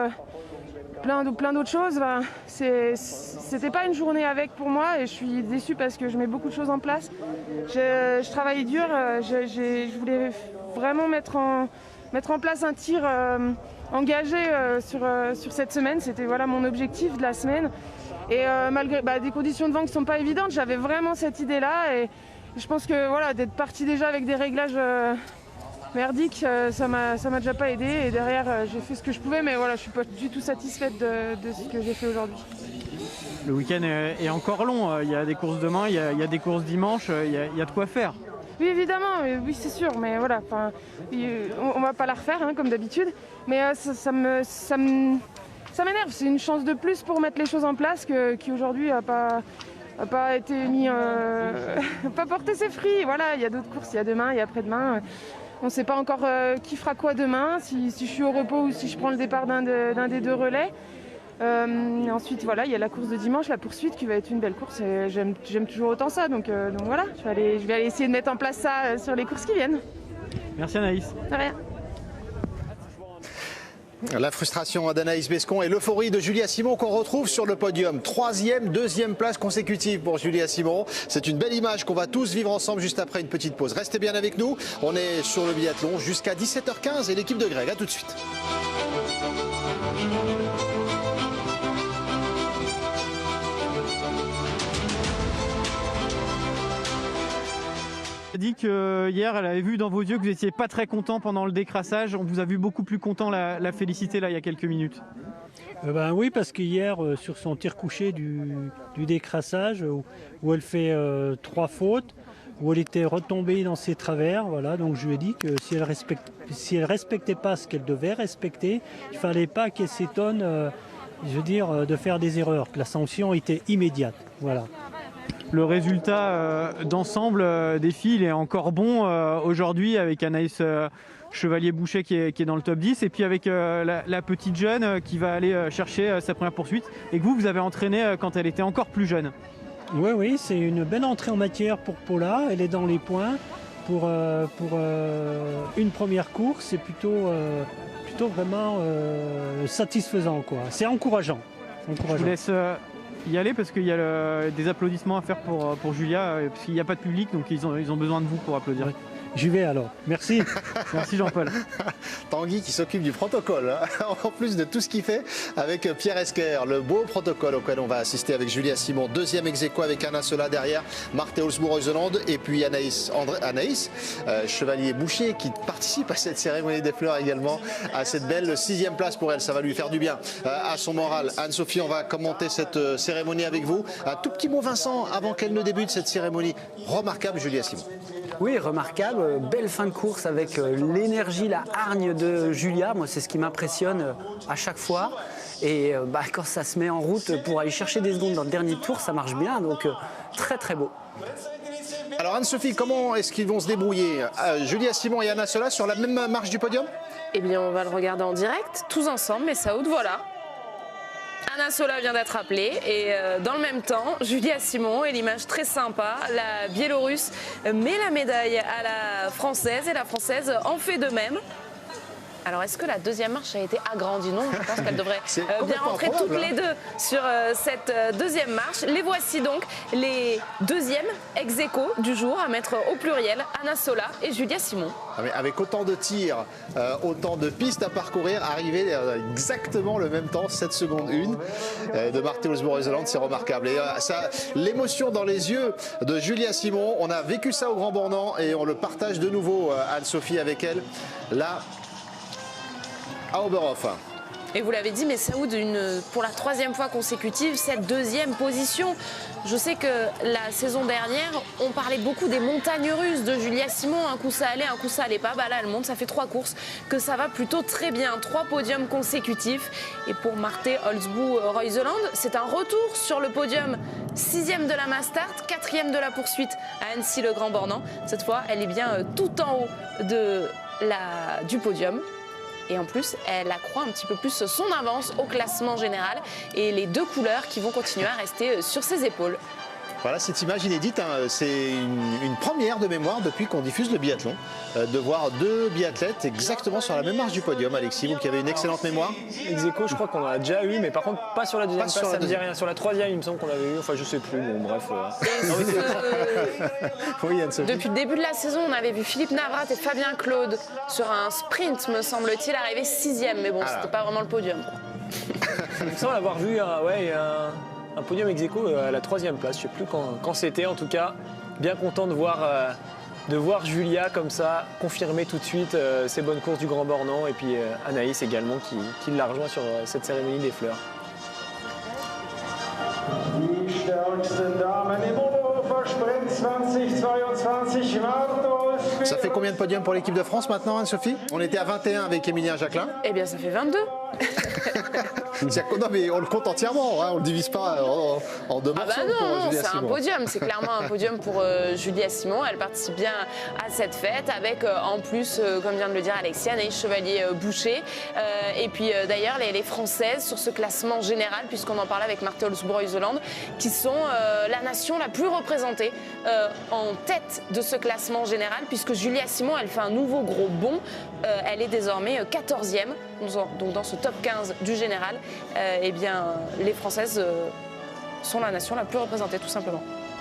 plein d'autres choses. Ben, c'était pas une journée avec pour moi et je suis déçue parce que je mets beaucoup de choses en place. Je travaillais dur, je voulais vraiment mettre en place un tir engagée sur cette semaine. C'était voilà, mon objectif de la semaine. Et malgré des conditions de vent qui ne sont pas évidentes, j'avais vraiment cette idée-là. Et je pense que voilà, d'être parti déjà avec des réglages merdiques, ça m'a déjà pas aidé. Et derrière, j'ai fait ce que je pouvais, mais voilà, je ne suis pas du tout satisfaite de ce que j'ai fait aujourd'hui. Le week-end est encore long, il y a des courses demain, il y a des courses dimanche, il y a de quoi faire. Oui, évidemment, oui, c'est sûr, mais voilà, on va pas la refaire comme d'habitude, mais ça m'énerve. C'est une chance de plus pour mettre les choses en place qui aujourd'hui n'a pas été mis, pas porté ses fruits. Voilà, il y a d'autres courses, il y a demain, il y a après-demain. On ne sait pas encore qui fera quoi demain, si je suis au repos ou si je prends le départ d'un des deux relais. Ensuite, voilà, il y a la course de dimanche, la poursuite qui va être une belle course et j'aime toujours autant ça. Donc voilà, je vais aller essayer de mettre en place ça sur les courses qui viennent. Merci Anaïs. De rien. La frustration d'Anaïs Bescon et l'euphorie de Julia Simon qu'on retrouve sur le podium. 3e, 2e place consécutive pour Julia Simon. C'est une belle image qu'on va tous vivre ensemble juste après une petite pause. Restez bien avec nous. On est sur le biathlon jusqu'à 17h15 et l'équipe de Greg. A tout de suite. Elle a dit que hier, elle avait vu dans vos yeux que vous n'étiez pas très content pendant le décrassage. On vous a vu beaucoup plus content la féliciter là il y a quelques minutes. Oui, parce qu'hier, sur son tir couché du décrassage, où elle fait 3 fautes, où elle était retombée dans ses travers, voilà, donc je lui ai dit que si elle respectait pas ce qu'elle devait respecter, il ne fallait pas qu'elle s'étonne, de faire des erreurs, que la sanction était immédiate, voilà. Le résultat d'ensemble des filles il est encore bon aujourd'hui avec Anaïs Chevalier-Boucher qui est dans le top 10 et puis avec la petite jeune qui va aller chercher sa première poursuite et que vous avez entraîné quand elle était encore plus jeune. Oui, c'est une belle entrée en matière pour Paula, elle est dans les points pour une première course, c'est plutôt vraiment satisfaisant, quoi. C'est encourageant. Je vous laisse y aller parce qu'il y a des applaudissements à faire pour Julia parce qu'il n'y a pas de public donc ils ont besoin de vous pour applaudir. Ouais. J'y vais alors. Merci. Merci Jean-Paul. Tanguy qui s'occupe du protocole, en plus de tout ce qu'il fait avec Pierre Esquer. Le beau protocole auquel on va assister avec Julia Simon. 2e ex-aequo avec Anna Sola derrière, Marthe Olsbourg-Reuseland et puis Anaïs Chevalier-Boucher qui participe à cette cérémonie des fleurs également, à cette belle 6e place pour elle. Ça va lui faire du bien à son moral. Anne-Sophie, on va commenter cette cérémonie avec vous. Un tout petit mot Vincent avant qu'elle ne débute cette cérémonie. Remarquable Julia Simon. Oui, remarquable. Belle fin de course avec l'énergie, la hargne de Julia. Moi, c'est ce qui m'impressionne à chaque fois. Et quand ça se met en route pour aller chercher des secondes dans le dernier tour, ça marche bien. Donc, très, très beau. Alors, Anne-Sophie, comment est-ce qu'ils vont se débrouiller Julia Simon et Anna Sola sur la même marche du podium? Eh bien, on va le regarder en direct, tous ensemble, mais ça out, voilà. Anna Sola vient d'être appelée et dans le même temps, Julia Simon et l'image très sympa, la Biélorusse met la médaille à la Française et la Française en fait de même. Alors est-ce que la deuxième marche a été agrandie? Non, je pense qu'elle devrait bien rentrer toutes les deux sur cette deuxième marche. Les voici donc les deuxièmes ex-aequo du jour à mettre au pluriel, Anna Sola et Julia Simon. Avec autant de tirs, autant de pistes à parcourir, arriver exactement le même temps, 7 secondes 1 de Marthe Olsbourg-Reuseland, c'est remarquable. Et l'émotion dans les yeux de Julia Simon, on a vécu ça au Grand Bornand et on le partage de nouveau, Anne-Sophie, avec elle. Là, à Oberhof. Et vous l'avez dit, mais Saoud, pour la 3e fois consécutive, cette 2e position. Je sais que la saison dernière, on parlait beaucoup des montagnes russes de Julia Simon. Un coup ça allait, un coup ça allait pas. Là, elle monte, ça fait 3 courses que ça va plutôt très bien. 3 podiums consécutifs. Et pour Marthe Olsbourg-Reuseland, c'est un retour sur le podium. 6e de la Mastart, 4e de la poursuite à Annecy-le-Grand Bornand. Cette fois, elle est bien tout en haut du podium. Et en plus, elle accroît un petit peu plus son avance au classement général et les 2 couleurs qui vont continuer à rester sur ses épaules. Voilà cette image inédite, hein, c'est une première de mémoire depuis qu'on diffuse le biathlon, de voir 2 biathlètes exactement sur la même marche du podium. Alexis, vous qui avez une excellente mémoire. Ex-aequo, je crois qu'on en a déjà eu, mais par contre pas sur la deuxième Pas place, sur la ça me dit deuxième. rien. Sur la troisième, il me semble qu'on l'avait eu, enfin je sais plus, bon bref. Oui, Anne-Sophie. Depuis le début de la saison, on avait vu Philippe Navrat et Fabien Claude sur un sprint, me semble-t-il, arriver 6e. Mais bon, c'était pas vraiment le podium. Il me semble avoir vu un podium ex-aequo à la troisième place, je sais plus quand c'était, en tout cas bien content de voir Julia comme ça confirmer tout de suite ses bonnes courses du Grand Bornand, et puis Anaïs également qui l'a rejoint sur cette cérémonie des fleurs. Die stärksten Damen im Oberhofer-Sprint 2022. Ça fait combien de podiums pour l'équipe de France maintenant, Anne-Sophie? On était à 21 avec Émilien Jacquelin. Eh bien, ça fait 22. Non mais on le compte entièrement, hein, on le divise pas en 2 Ah morceaux bah pour non, Julia c'est un Simon. podium, c'est clairement un podium pour Julia Simon. Elle participe bien à cette fête avec en plus, comme vient de le dire Alexis, Anaïs Chevalier-Boucher. Et puis d'ailleurs les Françaises sur ce classement général, puisqu'on en parlait avec Marthe Holzbroek-Zoland, qui sont la nation la plus représentée en tête de ce classement général, puisque Julia Simon, elle fait un nouveau gros bond. Elle est désormais 14e, donc dans ce top 15 du général. Eh bien, les Françaises sont la nation la plus représentée, tout simplement.